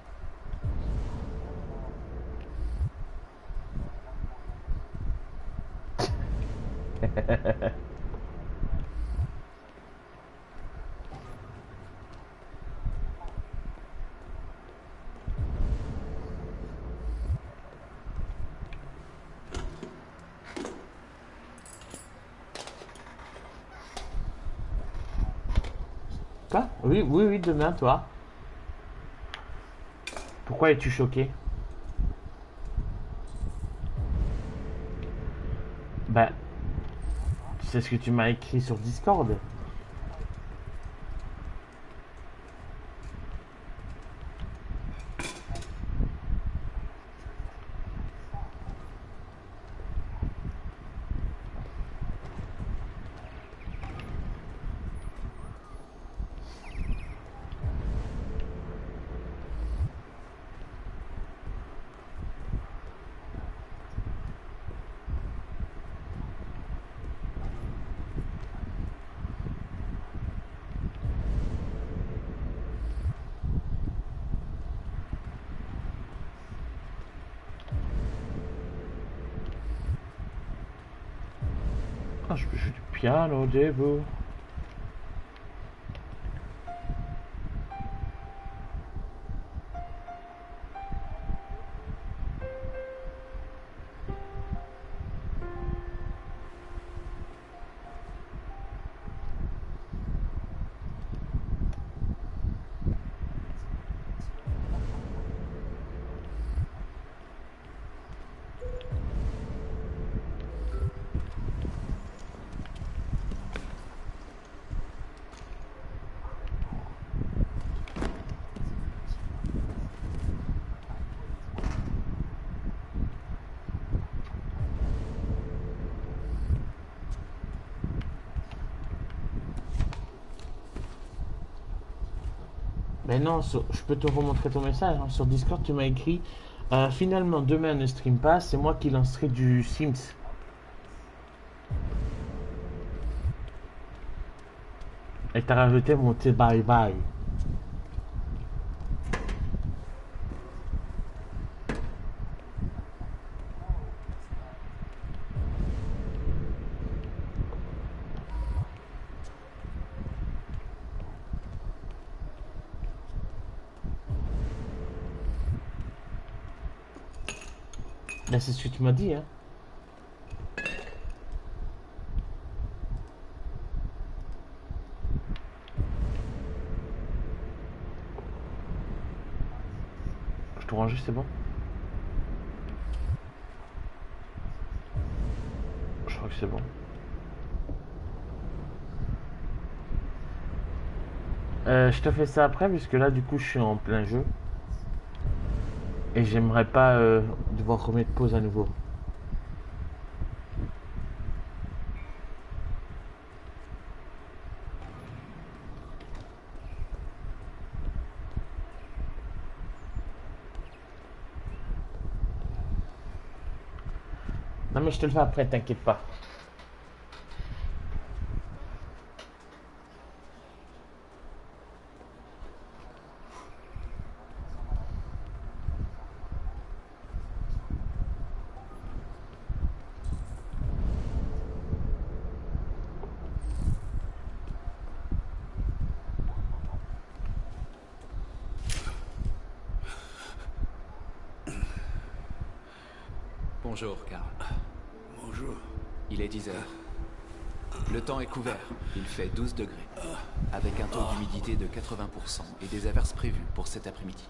Quoi? Oui, oui, oui, demain, toi. Pourquoi es-tu choqué? Bah, tu sais ce que tu m'as écrit sur Discord? Ah, je peux jouer du piano debout. Ben non, je peux te remontrer ton message. Hein. Sur Discord, tu m'as écrit finalement, demain ne stream pas, c'est moi qui lancerai du Sims. Et t'as rajouté mon petit bye bye. Là, c'est ce que tu m'as dit, hein. Je te range, c'est bon? Je crois que c'est bon. Je te fais ça après, puisque là, du coup, je suis en plein jeu. Et j'aimerais pas devoir remettre pause à nouveau. Non mais je te le fais après, t'inquiète pas. Bonjour, Carl. Bonjour. Il est 10 heures. Le temps est couvert. Il fait 12 degrés. Avec un taux d'humidité de 80% et des averses prévues pour cet après-midi.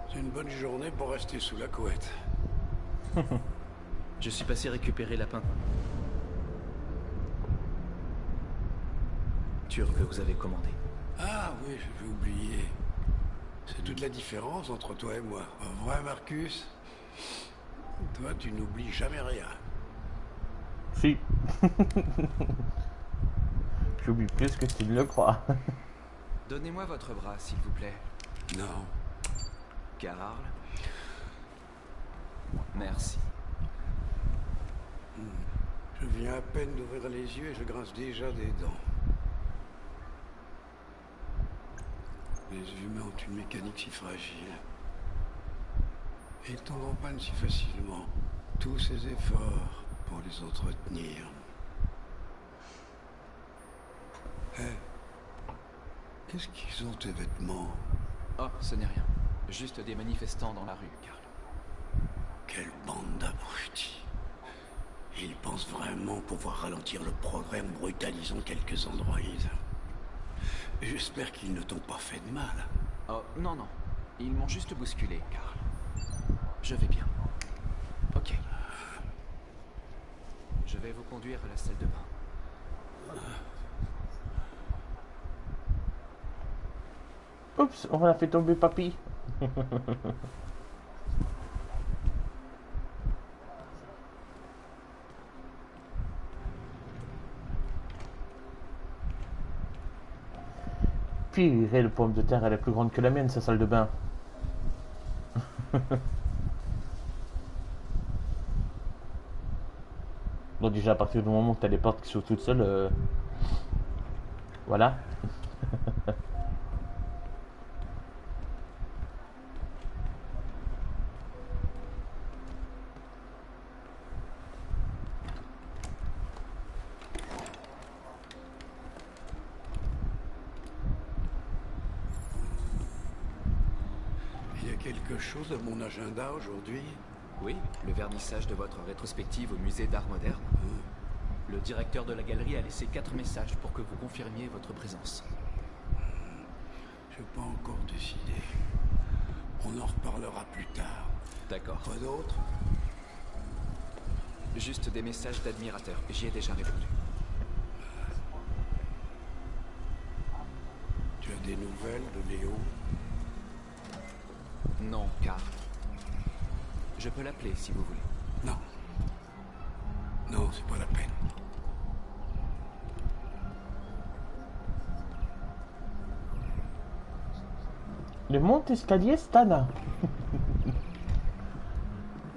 C'est une bonne journée pour rester sous la couette. Je suis passé récupérer la peinture que vous avez commandée. Ah oui, j'avais oublié. C'est toute la différence entre toi et moi. Pas vrai, Marcus? Toi, tu n'oublies jamais rien. Si. J'oublie plus que tu ne le crois. Donnez-moi votre bras, s'il vous plaît. Non. Carl. Merci. Je viens à peine d'ouvrir les yeux et je grince déjà des dents. Les humains ont une mécanique si fragile. Et ils tombent en panne si facilement. Tous ces efforts pour les entretenir. Hé, qu'est-ce qu'ils ont tes vêtements? Oh, ce n'est rien. Juste des manifestants dans la rue, Carl. Quelle bande d'abrutis. Ils pensent vraiment pouvoir ralentir le progrès en brutalisant quelques androïdes. J'espère qu'ils ne t'ont pas fait de mal. Oh, non, non. Ils m'ont juste bousculé, Carl. Je vais bien. Ok. Je vais vous conduire à la salle de bain. Oups, on a fait tomber papy. Puis, le pomme de terre, elle est plus grande que la mienne, sa salle de bain. Donc déjà, à partir du moment où tu as les portes qui sont toutes seules, voilà. Il y a quelque chose à mon agenda aujourd'hui? Oui, le vernissage de votre rétrospective au musée d'art moderne. Le directeur de la galerie a laissé 4 messages pour que vous confirmiez votre présence. Je n'ai pas encore décidé. On en reparlera plus tard. D'accord. Quoi d'autre? Juste des messages d'admirateurs. J'y ai déjà répondu. Tu as des nouvelles de Léo? Non, Carl. Je peux l'appeler si vous voulez. Non. Non, c'est pas la peine. Le monte-escalier Stana.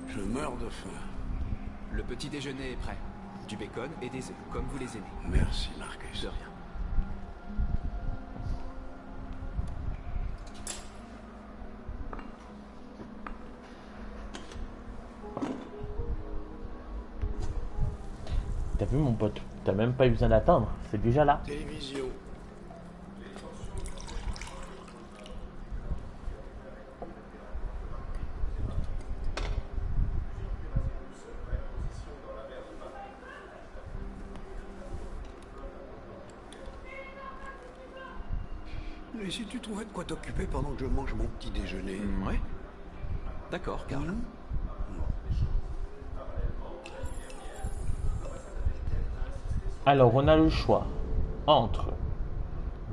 Je meurs de faim. Le petit déjeuner est prêt. Du bacon et des œufs, comme vous les aimez. Merci, Marcus. De rien. T'as vu mon pote? T'as même pas eu besoin d'attendre. C'est déjà là. Télévision. Et si tu trouvais de quoi t'occuper pendant que je mange mon petit déjeuner? Ouais. D'accord, Karl. Alors, on a le choix entre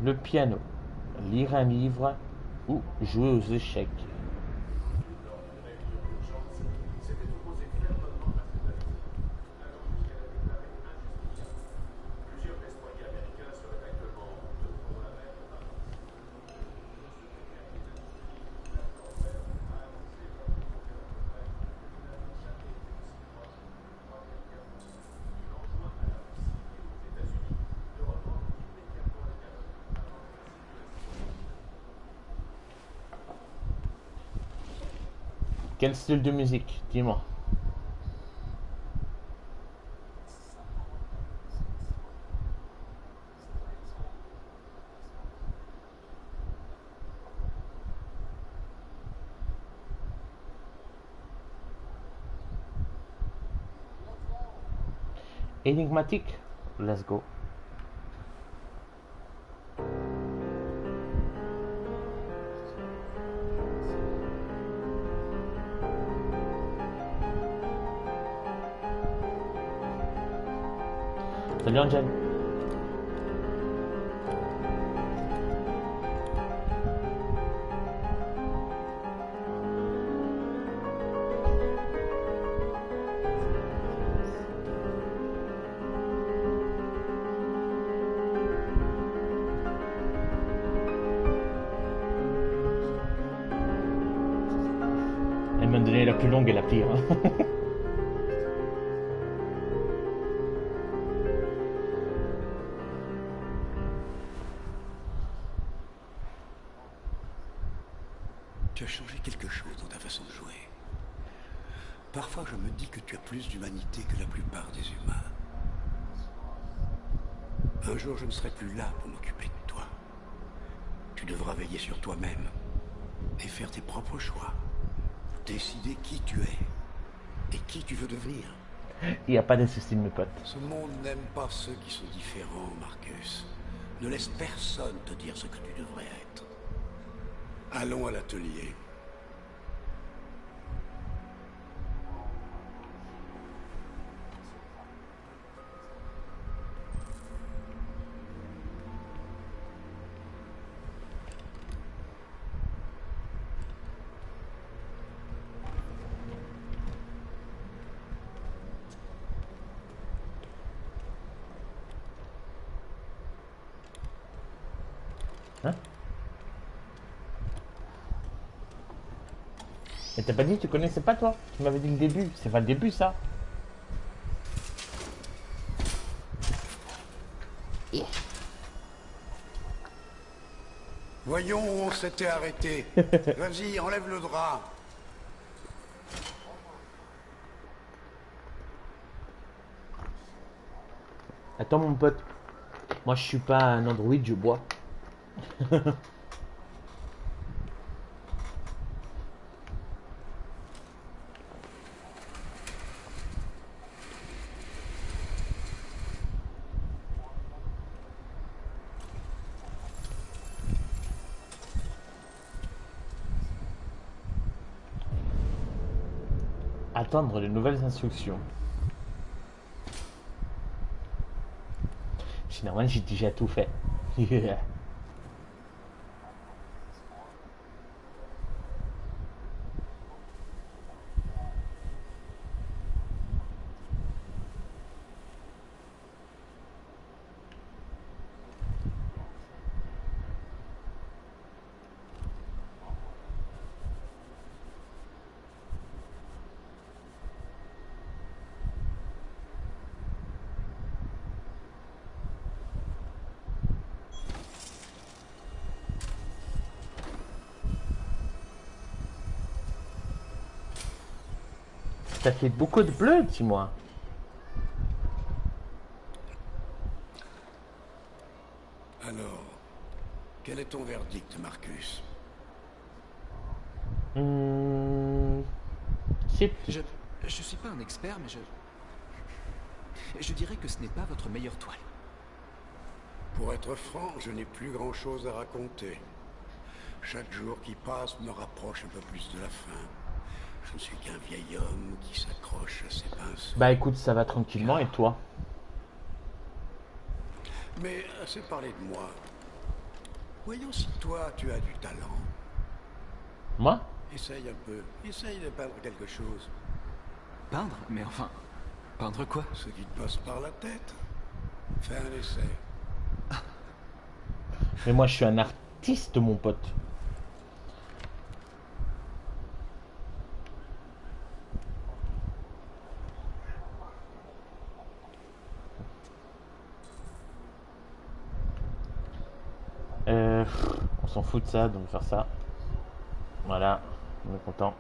le piano, lire un livre ou jouer aux échecs. Quel style de musique? Dis-moi. Énigmatique? Let's go. Salut Angel. Elle m'a donné la plus longue et la pire. Tu as changé quelque chose dans ta façon de jouer. Parfois, je me dis que tu as plus d'humanité que la plupart des humains. Un jour, je ne serai plus là pour m'occuper de toi. Tu devras veiller sur toi-même et faire tes propres choix. Décider qui tu es et qui tu veux devenir. Il n'y a pas de souci, mes potes. Ce monde n'aime pas ceux qui sont différents, Marcus. Ne laisse personne te dire ce que tu devrais être. Allons à l'atelier. Hein? Mais t'as pas dit que tu connaissais pas toi? Tu m'avais dit le début. C'est pas le début ça. Voyons où on s'était arrêté. Vas-y, enlève le drap. Attends mon pote. Moi je suis pas un androïde, je bois. Attendre de nouvelles instructions. Finalement, j'ai déjà tout fait. T'as fait beaucoup de bleu, dis-moi. Alors, quel est ton verdict, Marcus? Je suis pas un expert, mais je dirais que ce n'est pas votre meilleure toile. Pour être franc, je n'ai plus grand-chose à raconter. Chaque jour qui passe me rapproche un peu plus de la fin. Je ne suis qu'un vieil homme qui s'accroche à ses pinceaux. Bah écoute, ça va tranquillement, et toi? Mais assez parlé de moi. Voyons si toi, tu as du talent. Moi? Essaye un peu. Essaye de peindre quelque chose. Peindre? Mais enfin, peindre quoi? Ce qui te passe par la tête. Fais un essai. Mais moi, je suis un artiste, mon pote. On s'en fout de ça, donc faire ça. Voilà, on est content.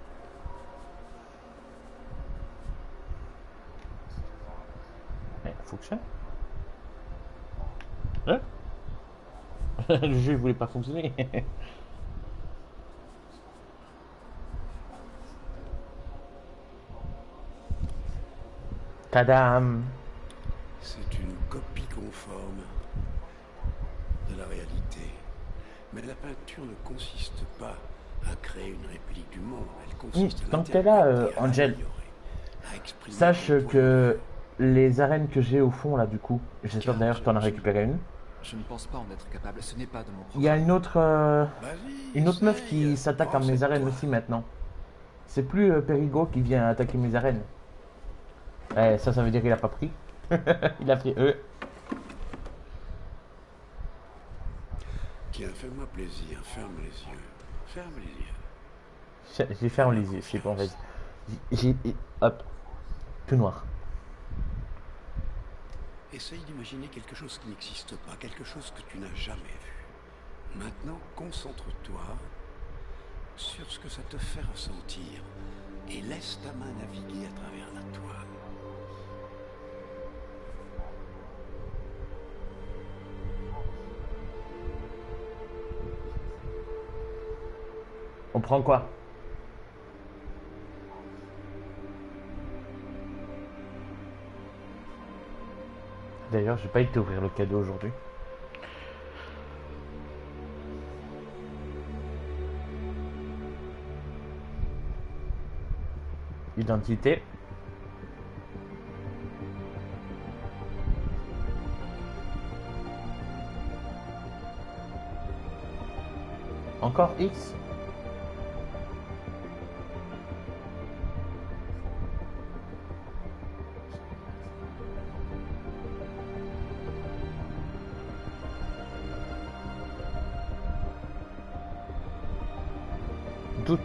Mais faut que je fasse. Hein? Le jeu voulait pas fonctionner. Tadam! C'est une copie conforme de la réalité. Mais la peinture ne consiste pas à créer une réplique du monde. Elle consiste à tant que t'es là, l'interpréter, à Angel, l'améliorer, à exprimer sache ton point que les arènes que j'ai au fond là, du coup, j'espère d'ailleurs que t'en as récupéré une. Je ne pense pas en être capable. Ce n'est pas de mon Il y a une autre meuf essaye, qui s'attaque à mes arènes aussi maintenant. C'est plus Perigo qui vient attaquer mes arènes. Eh, ça veut dire qu'il a pas pris. Il a pris eux. Tiens, fais-moi plaisir, ferme les yeux. Ferme les yeux. J'ai ferme les yeux, c'est bon, vas-y. Hop, tout noir. Essaye d'imaginer quelque chose qui n'existe pas, quelque chose que tu n'as jamais vu. Maintenant, concentre-toi sur ce que ça te fait ressentir et laisse ta main naviguer à travers la toile. On prend quoi? D'ailleurs, j'ai pas été ouvrir le cadeau aujourd'hui. Identité. Encore X. Doute.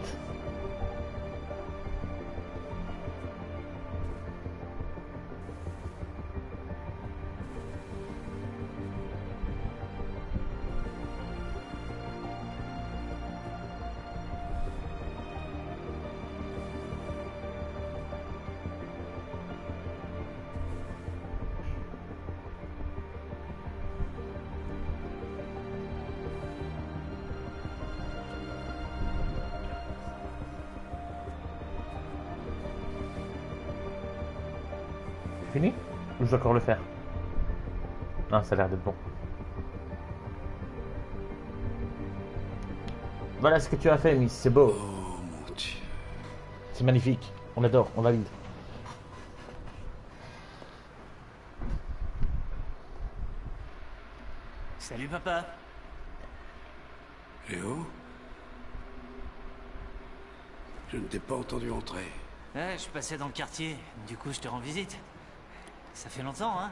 Fini? Ou je dois encore le faire? Non, ça a l'air d'être bon. Voilà ce que tu as fait, Miss. C'est beau. Oh mon Dieu. C'est magnifique. On adore. On valide. Salut, papa. Léo? Je ne t'ai pas entendu entrer. Ouais, je passais dans le quartier. Du coup, je te rends visite. Ça fait longtemps, hein?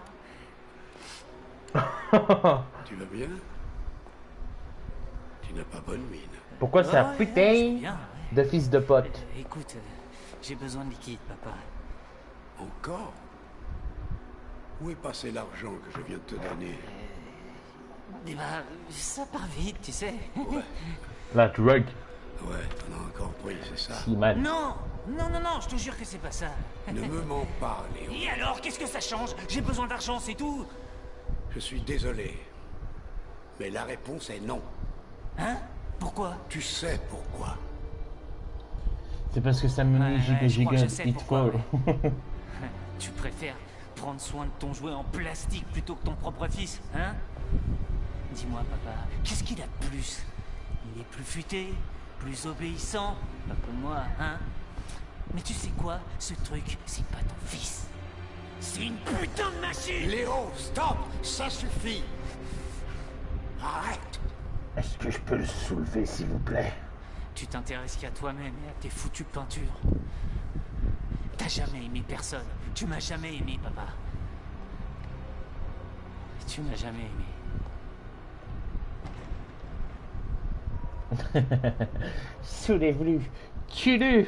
Tu vas bien? Tu n'as pas bonne mine. Pourquoi c'est un putain de fils de pote? Écoute, j'ai besoin de liquide, papa. Encore? Où est passé l'argent que je viens de te donner? Eh ben, ça part vite, tu sais. Ouais. La drogue. Ouais, t'en as encore pris, c'est ça? Si mal. Non! Non, non, non, je te jure que c'est pas ça. Ne me mens pas, Léon. Et alors, qu'est-ce que ça change? J'ai besoin d'argent, c'est tout. Je suis désolé. Mais la réponse est non. Hein? Pourquoi? Tu sais pourquoi. C'est parce que ça me met je crois que je sais pourquoi, Pitfall. Tu préfères prendre soin de ton jouet en plastique plutôt que ton propre fils, hein? Dis-moi, papa, qu'est-ce qu'il a de plus? Il est plus futé, plus obéissant, pas comme moi, hein? Mais tu sais quoi? Ce truc, c'est pas ton fils. C'est une putain de machine! Léon, stop! Ça suffit! Arrête! Est-ce que je peux le soulever, s'il vous plaît? Tu t'intéresses qu'à toi-même et à tes foutues peintures. T'as jamais aimé personne. Tu m'as jamais aimé, papa. Tu m'as jamais aimé. Soulève-le! Tue-le!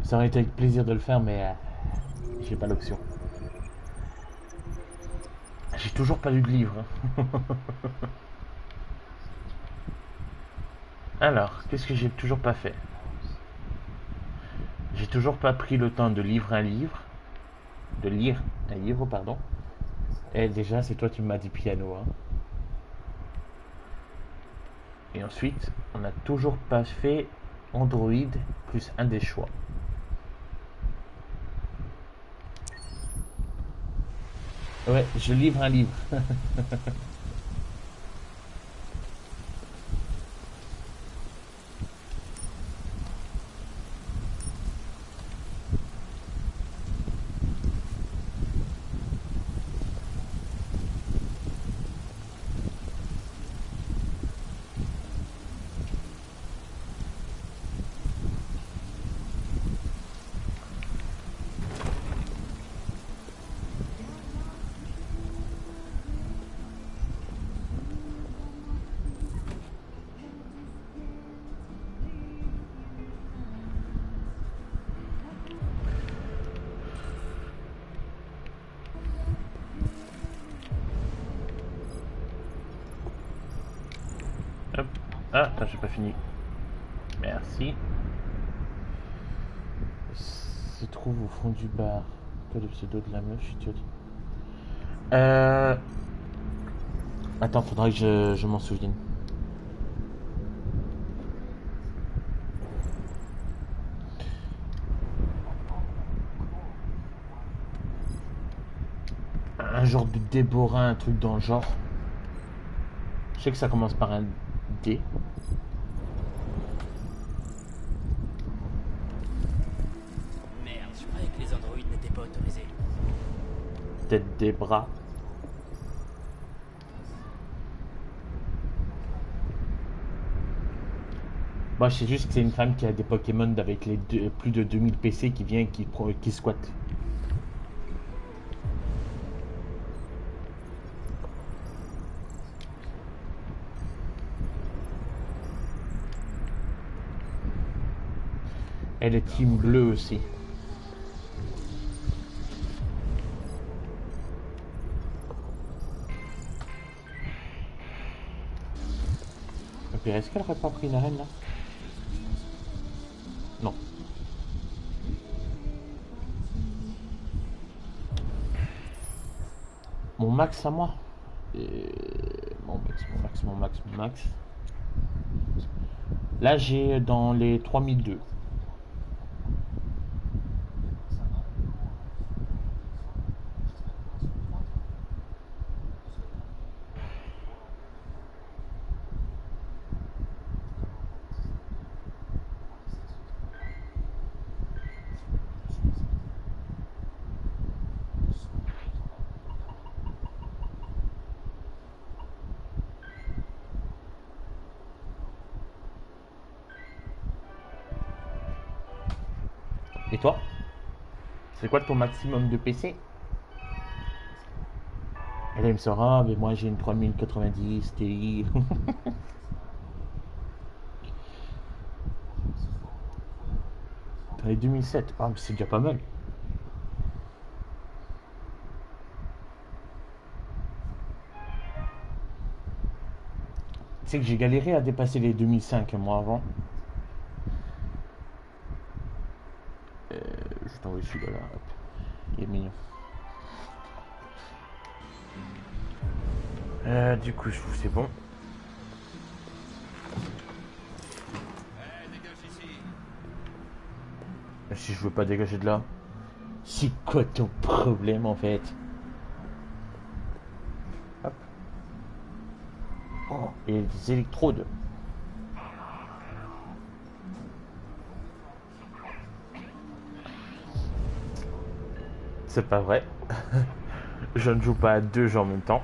Ça aurait été avec plaisir de le faire, mais j'ai pas l'option. J'ai toujours pas lu de livre. Hein. Alors, qu'est-ce que j'ai toujours pas fait? J'ai toujours pas pris le temps de lire un livre. De lire un livre, pardon. Et déjà, c'est toi qui m'as dit piano. Hein. Et ensuite, on n'a toujours pas fait Android plus un des choix. Ouais, je livre un livre. Hop. Ah, attends, j'ai pas fini. Merci. Se trouve au fond du bar. Quoi le pseudo de la meuf, je te dis. Attends, faudrait que je m'en souvienne. Un genre de Déborah, un truc dans le genre. Je sais que ça commence par un D. Merde, je croyais que les androïdes n'étaient pas autorisés. Peut-être des bras. Moi, je sais juste que c'est une femme qui a des Pokémon avec les plus de 2000 PC qui vient et qui squatte. Elle est team bleu aussi. Et puis est-ce qu'elle aurait pas pris la reine là? Non. Mon max à moi. Mon max. Là j'ai dans les 3002. Et toi? C'est quoi ton maximum de PC? Et là il me sera, mais moi j'ai une 3090 Ti. T'as les 2007. Ah mais c'est déjà pas mal. Tu sais que j'ai galéré à dépasser les 2005 moi avant. Je t'envoie celui-là. Là. Il est mignon. Du coup, je trouve que c'est bon. Si je veux pas dégager de là. C'est quoi ton problème en fait? Hop. Oh, et des électrodes. C'est pas vrai. Je ne joue pas à deux jeux en même temps.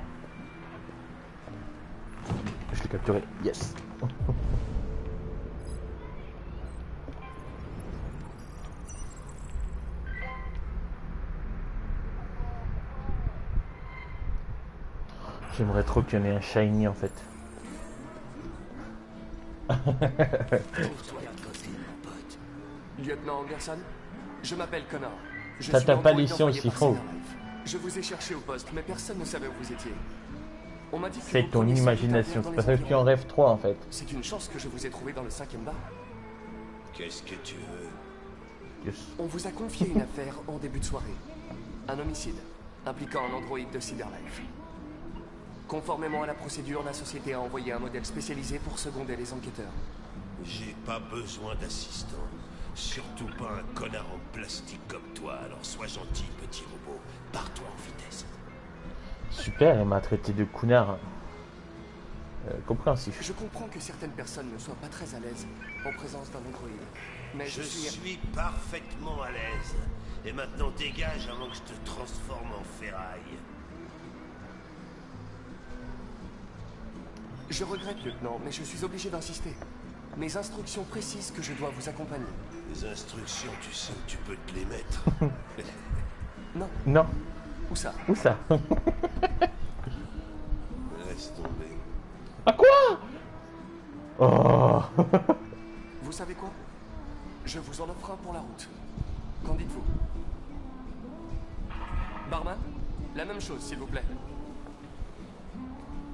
Je l'ai capturé. Yes. J'aimerais trop qu'il y en ait un shiny en fait. Lieutenant Anderson, je m'appelle Connor. Ça t'a pas laissé aussi faux. Je vous ai cherché au poste, mais personne ne savait où vous étiez. On m'a dit que c'est ton imagination, c'est parce que tu en rêves trop en fait. C'est une chance que je vous ai trouvé dans le 5e bar. Qu'est-ce que tu veux? Yes. On vous a confié une affaire en début de soirée. Un homicide impliquant un androïde de Cyberlife. Conformément à la procédure, la société a envoyé un modèle spécialisé pour seconder les enquêteurs. J'ai pas besoin d'assistant. Surtout pas un connard en plastique comme toi. Alors sois gentil, petit robot. Pars-toi en vitesse. Super, il m'a traité de connard. Compréhensif. Je comprends que certaines personnes ne soient pas très à l'aise en présence d'un androïde. Mais je suis parfaitement à l'aise. Et maintenant dégage avant que je te transforme en ferraille. Je regrette, lieutenant, mais je suis obligé d'insister. Mes instructions précisent que je dois vous accompagner. Les instructions, tu sais où tu peux te les mettre. Non. Non. Où ça? Où ça? Laisse tomber. À quoi? Oh. Vous savez quoi? Je vous en offre un pour la route. Qu'en dites-vous? Barman? La même chose, s'il vous plaît.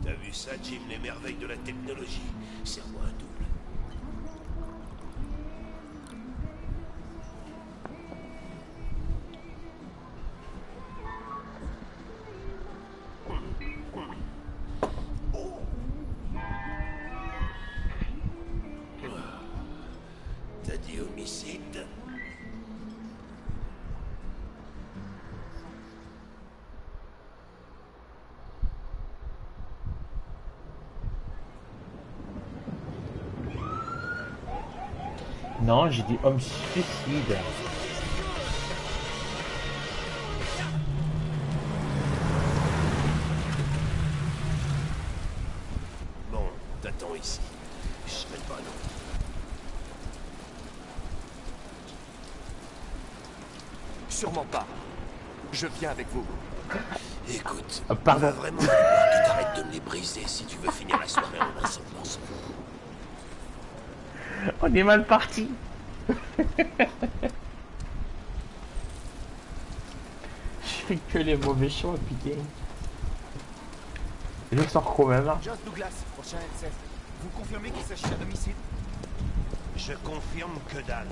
T'as vu ça, Jim, les merveilles de la technologie? Serre-moi un double. T'as dit homicide? Non, j'ai dit homme suicide. Bon, t'attends ici. Je serai pas non. Sûrement pas. Je viens avec vous. Écoute, pardon. il va vraiment falloir que t'arrêtes de me les briser si tu veux finir la soirée en un seul morceau. On est mal parti. Je fais que les mauvais choix, putain. Je sors quand même là. Joss Douglas, prochain L16. Vous confirmez qu'il s'agit d'un homicide? Je confirme que dalle.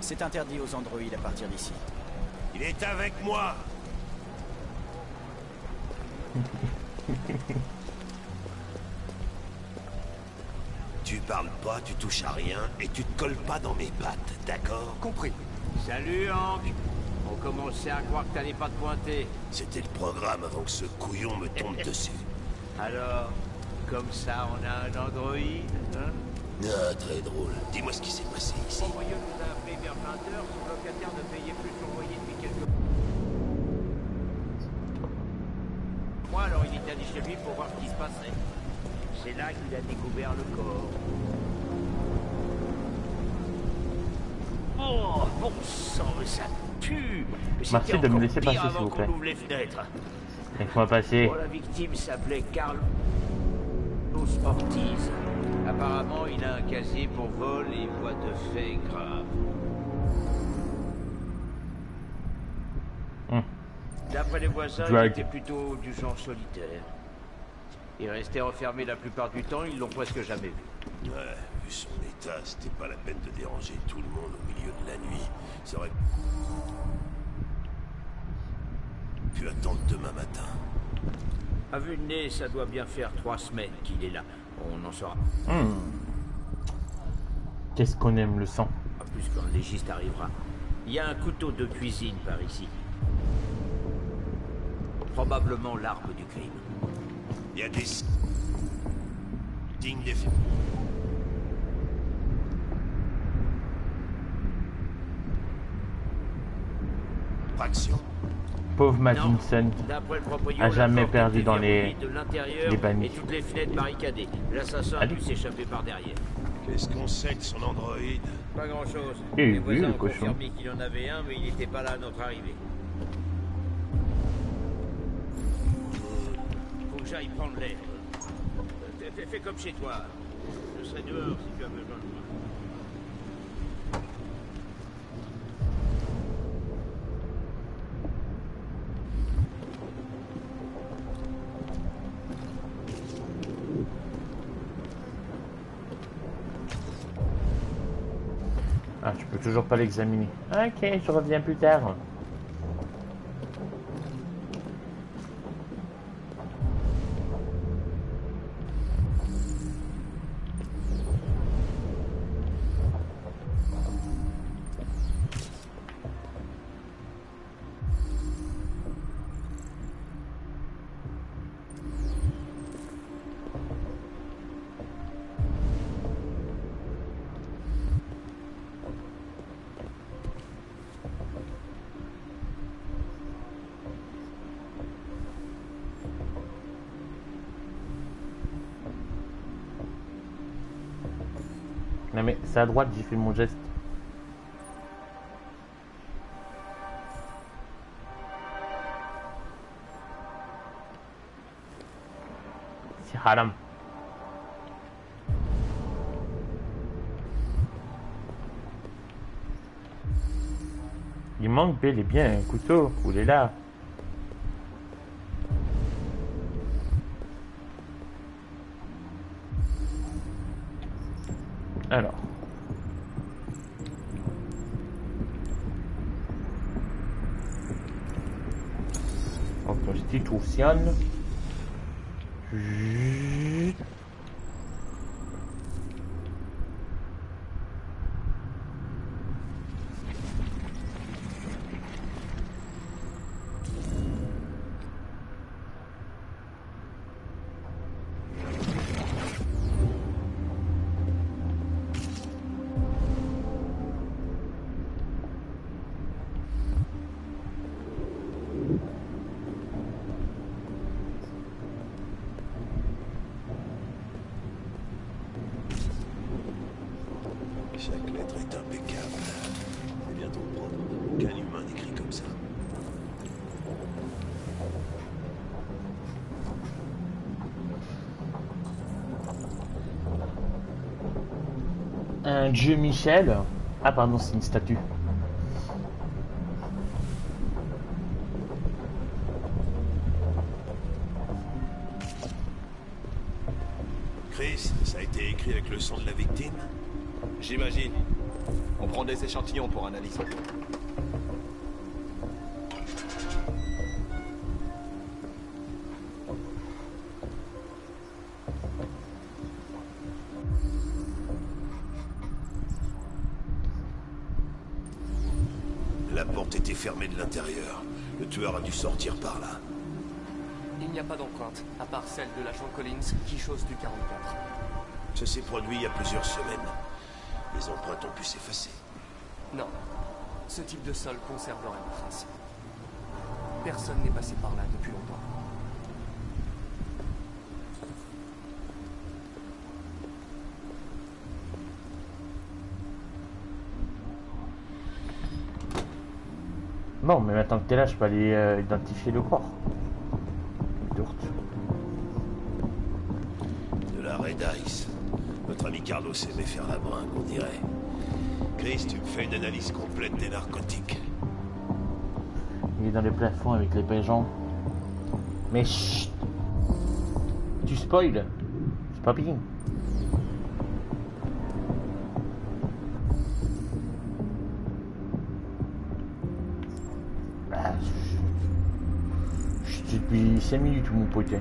C'est interdit aux androïdes à partir d'ici. Il est avec moi. Tu parles pas, tu touches à rien et tu te colles pas dans mes pattes, d'accord? Compris. Salut Hank. On commençait à croire que t'allais pas te pointer. C'était le programme avant que ce couillon me tombe dessus. Alors, comme ça on a un androïde, hein? Ah, très drôle. Dis-moi ce qui s'est passé ici. Mon voyeur nous a appelé vers 20h, son locataire ne payait plus son loyer depuis quelques mois, alors il est allé chez lui pour voir ce qui se passait. C'est là qu'il a découvert le corps. Oh, bon sang, ça pue! Merci de me laisser passer, s'il vous plaît. Les fenêtres. Laisse-moi passer. Oh, la victime s'appelait Carlos Ortiz. Apparemment, il a un casier pour vol et voies de fait grave. D'après les voisins, il Drag. était plutôt du genre solitaire. Il restait enfermé la plupart du temps, ils l'ont presque jamais vu. Ouais, vu son état, c'était pas la peine de déranger tout le monde au milieu de la nuit. Ça aurait pu attendre demain matin. À vue de nez, ça doit bien faire 3 semaines qu'il est là. On en saura. Qu'est-ce qu'on aime le sang. Pas plus quand le légiste arrivera. Il y a un couteau de cuisine par ici. Probablement l'arme du crime. Il y a des signes des... Fraction. Pauvre Madison a jamais perdu dans les bannis. Et toutes les fenêtres barricadées. L'assassin a dû s'échapper par derrière. Qu'est-ce qu'on sait de son androïde? Pas grand-chose. Eh Les oui, voisins le ont cochon. confirmé qu'il en avait un, mais il n'était pas là à notre arrivée. Faut que j'aille prendre l'air. Fais comme chez toi. Je serai dehors si tu as besoin de moi. Ah, je peux toujours pas l'examiner. Ok, je reviens plus tard. Non mais c'est à droite, j'ai fait mon geste. C'est haram. Il manque bel et bien un couteau. Où il est là? Alors. Constitution. Chaque lettre est impeccable. C'est bientôt propre. Aucun humain n'écrit comme ça. Un dieu Michel. Ah pardon, c'est une statue. Chris, ça a été écrit avec le sang de la victime? J'imagine. On prend des échantillons pour analyser. La porte était fermée de l'intérieur. Le tueur a dû sortir par là. Il n'y a pas d'empreinte, à part celle de l'agent Collins qui chose du 44. Ça s'est produit il y a plusieurs semaines. Les empreintes ont pu s'effacer. Non. Ce type de sol conserverait une trace. Personne n'est passé par là depuis longtemps. Bon, mais maintenant que t'es là, je peux aller identifier le corps. Tourte. De la Red Ice. Notre ami Carlos aimait faire la bringue, on dirait. Chris, tu me fais une analyse complète des narcotiques. Il est dans les plafonds avec les pigeons. Mais chut! Tu spoil! C'est pas bien. Ah, je suis depuis 5 minutes mon pote.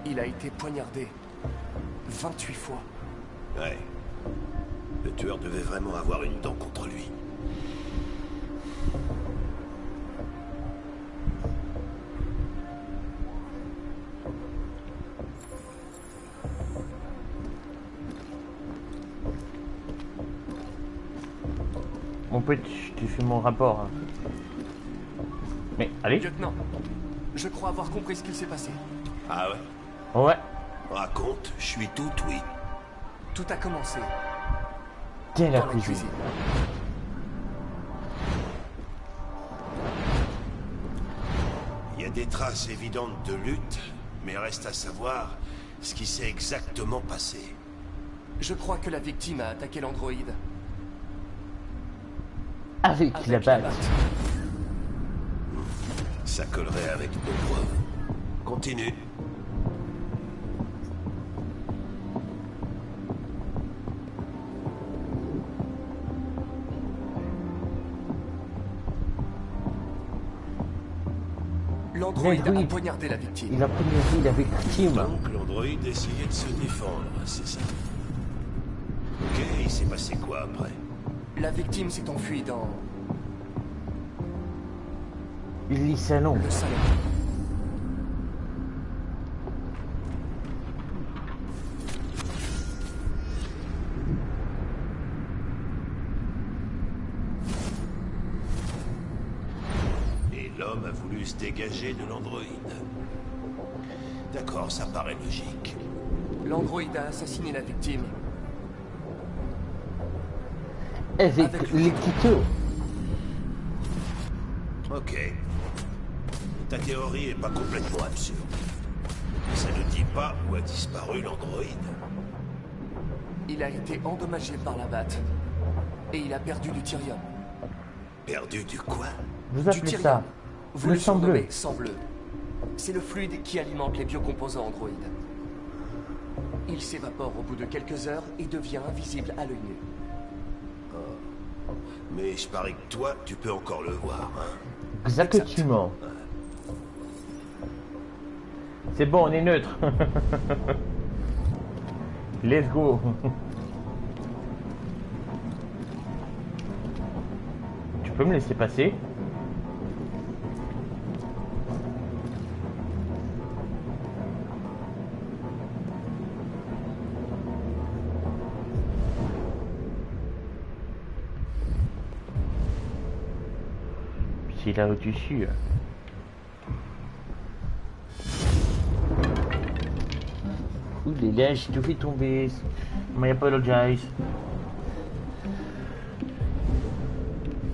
Il a été poignardé 28 fois. Ouais. Le tueur devait vraiment avoir une dent contre lui. Mon pote, tu fais mon rapport. Hein. Mais allez. Lieutenant, je crois avoir compris ce qu'il s'est passé. Ah ouais? Ouais. Raconte, je suis tout oui. Tout a commencé. Tiens la dans cuisine. Il y a des traces évidentes de lutte, mais reste à savoir ce qui s'est exactement passé. Je crois que la victime a attaqué l'androïde. Avec la batte. Ça collerait avec nos preuves. Continue. L'androïde a poignardé la victime. Il a poignardé la victime. Donc l'androïde essayait de se défendre, c'est ça. Ok, il s'est passé quoi après? La victime s'est enfuie dans... Le salon. Le salon. Et l'homme a voulu se dégager de l'androïde. D'accord, ça paraît logique. L'androïde a assassiné la victime. Avec les couteaux. Ok. Ta théorie est pas complètement absurde. Ça ne dit pas où a disparu l'androïde. Il a été endommagé par la batte. Et il a perdu du Tyrium. Perdu du quoi? Vous appelez ça Vous le sang bleu. Sang bleu. C'est le fluide qui alimente les biocomposants androïdes. Il s'évapore au bout de quelques heures et devient invisible à l'œil nu. Mais je parie que toi, tu peux encore le voir, hein? Exactement. C'est bon, on est neutre. Let's go. Tu peux me laisser passer? C'est là au-dessus. Ouh, les là, j'ai tout fait tomber. My apologize.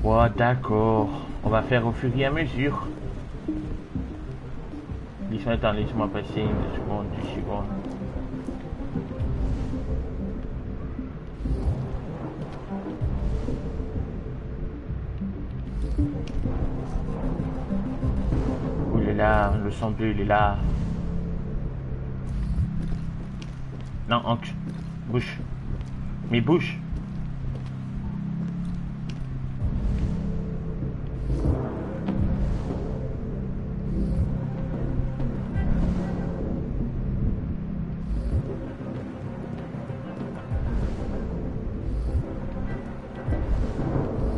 Ouais, d'accord. On va faire au fur et à mesure. Attends, laisse-moi passer une seconde, 2 secondes. Ouh là là, le sang bleu, il est là. Non, Hank, bouge. Mais bouge.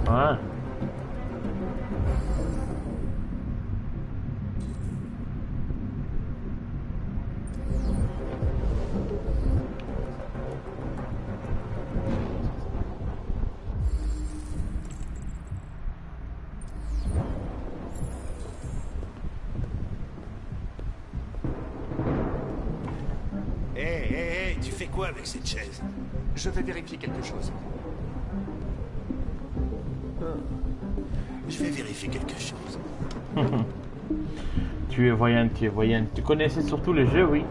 Ouais. quoi avec cette chaise? Je vais vérifier quelque chose. Je vais vérifier quelque chose. Tu es voyante, tu es voyante. Tu connaissais surtout le jeu, oui.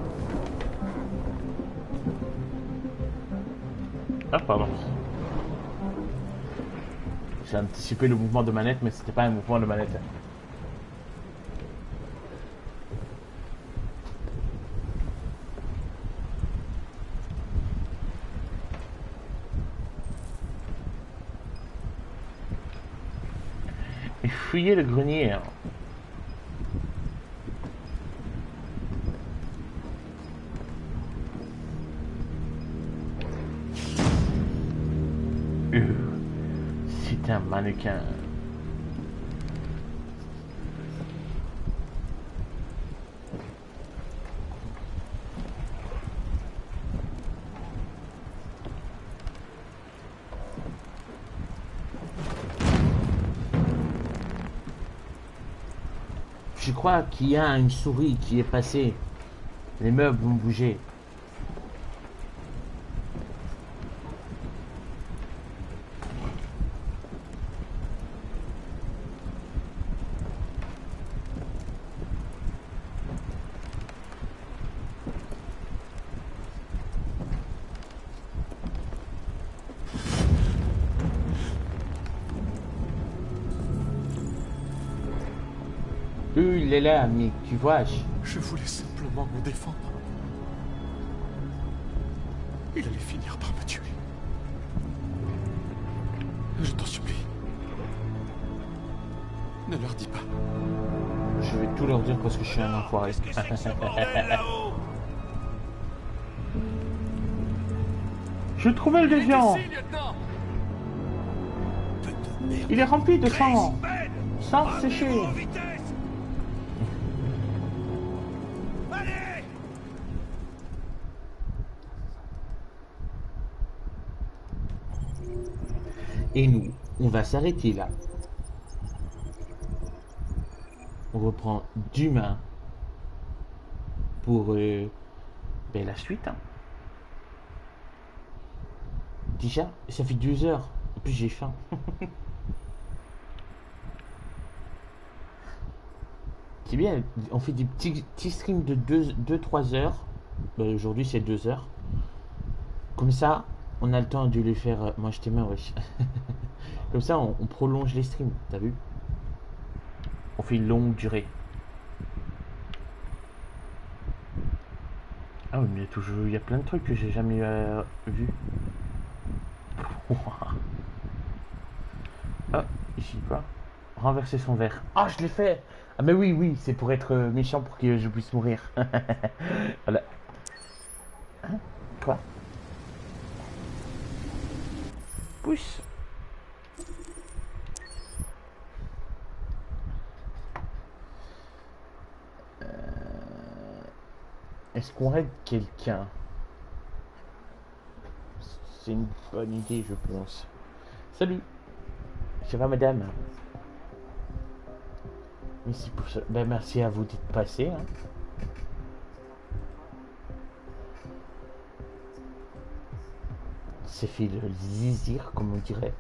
Ah, pardon. J'ai anticipé le mouvement de manette, mais c'était pas un mouvement de manette. Et fouiller le grenier. C'est un mannequin. Je crois qu'il y a une souris qui est passée. Les meubles vont bouger. Il est là, mais tu vois. Je voulais simplement me défendre. Il allait finir par me tuer. Je t'en supplie. Ne leur dis pas. Je vais tout leur dire parce que je suis un enfoiré. Je trouvais le déviant. Il est rempli de sang. Sang séché. Et nous, on va s'arrêter là. On reprend d'humain pour la suite. Hein. Déjà, ça fait 2 heures. En plus, j'ai faim. C'est bien, on fait des petits streams de 2-3 heures. Aujourd'hui, c'est 2 heures. Comme ça, on a le temps de les faire. Moi, je t'aimais, wesh. Comme ça, on prolonge les streams. T'as vu? On fait une longue durée. Ah oui, mais il y a plein de trucs que j'ai jamais vu. Ah, ici quoi? Renverser son verre. Ah, je l'ai fait. Ah mais oui, c'est pour être méchant pour que je puisse mourir. Voilà. Hein? Quoi? Pousse. Est-ce qu'on aide quelqu'un? C'est une bonne idée, je pense. Salut. Ça va, madame? Merci pour ça. Ben, merci à vous d'être passé. Hein. C'est fait le zizir, comme on dirait.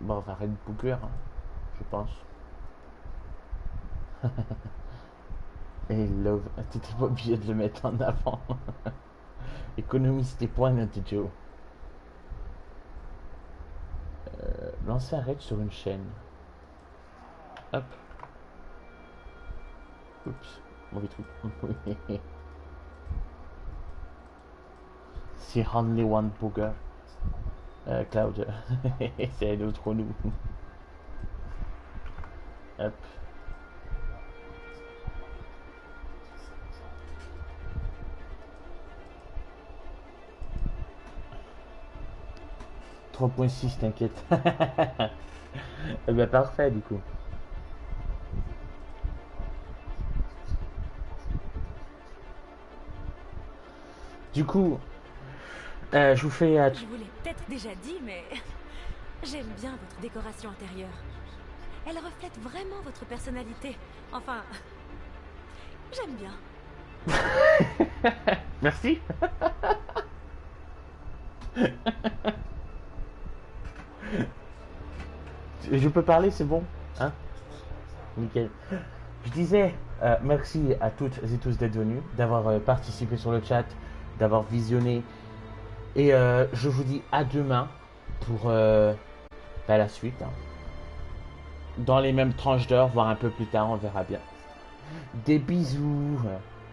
Bon, on va arrêter de poker, hein, je pense. Et love, t'étais pas obligé de le mettre en avant. Économise tes points, Nintendo. Lancer un raid sur une chaîne. Hop. Oups, mauvais truc. C'est only one poker. Cloud. C'est l'autre nous. Hop. « 3.6, t'inquiète. » Eh ben parfait du coup. Je vous fais... Je vous l'ai peut-être déjà dit, mais J'aime bien votre décoration intérieure. Elle reflète vraiment votre personnalité. Enfin, j'aime bien. Merci. Je peux parler, c'est bon, hein? Nickel. Je disais merci à toutes et tous d'être venus, d'avoir participé sur le chat, d'avoir visionné. Et je vous dis à demain pour la suite. Hein. Dans les mêmes tranches d'heure, voire un peu plus tard, on verra bien. Des bisous.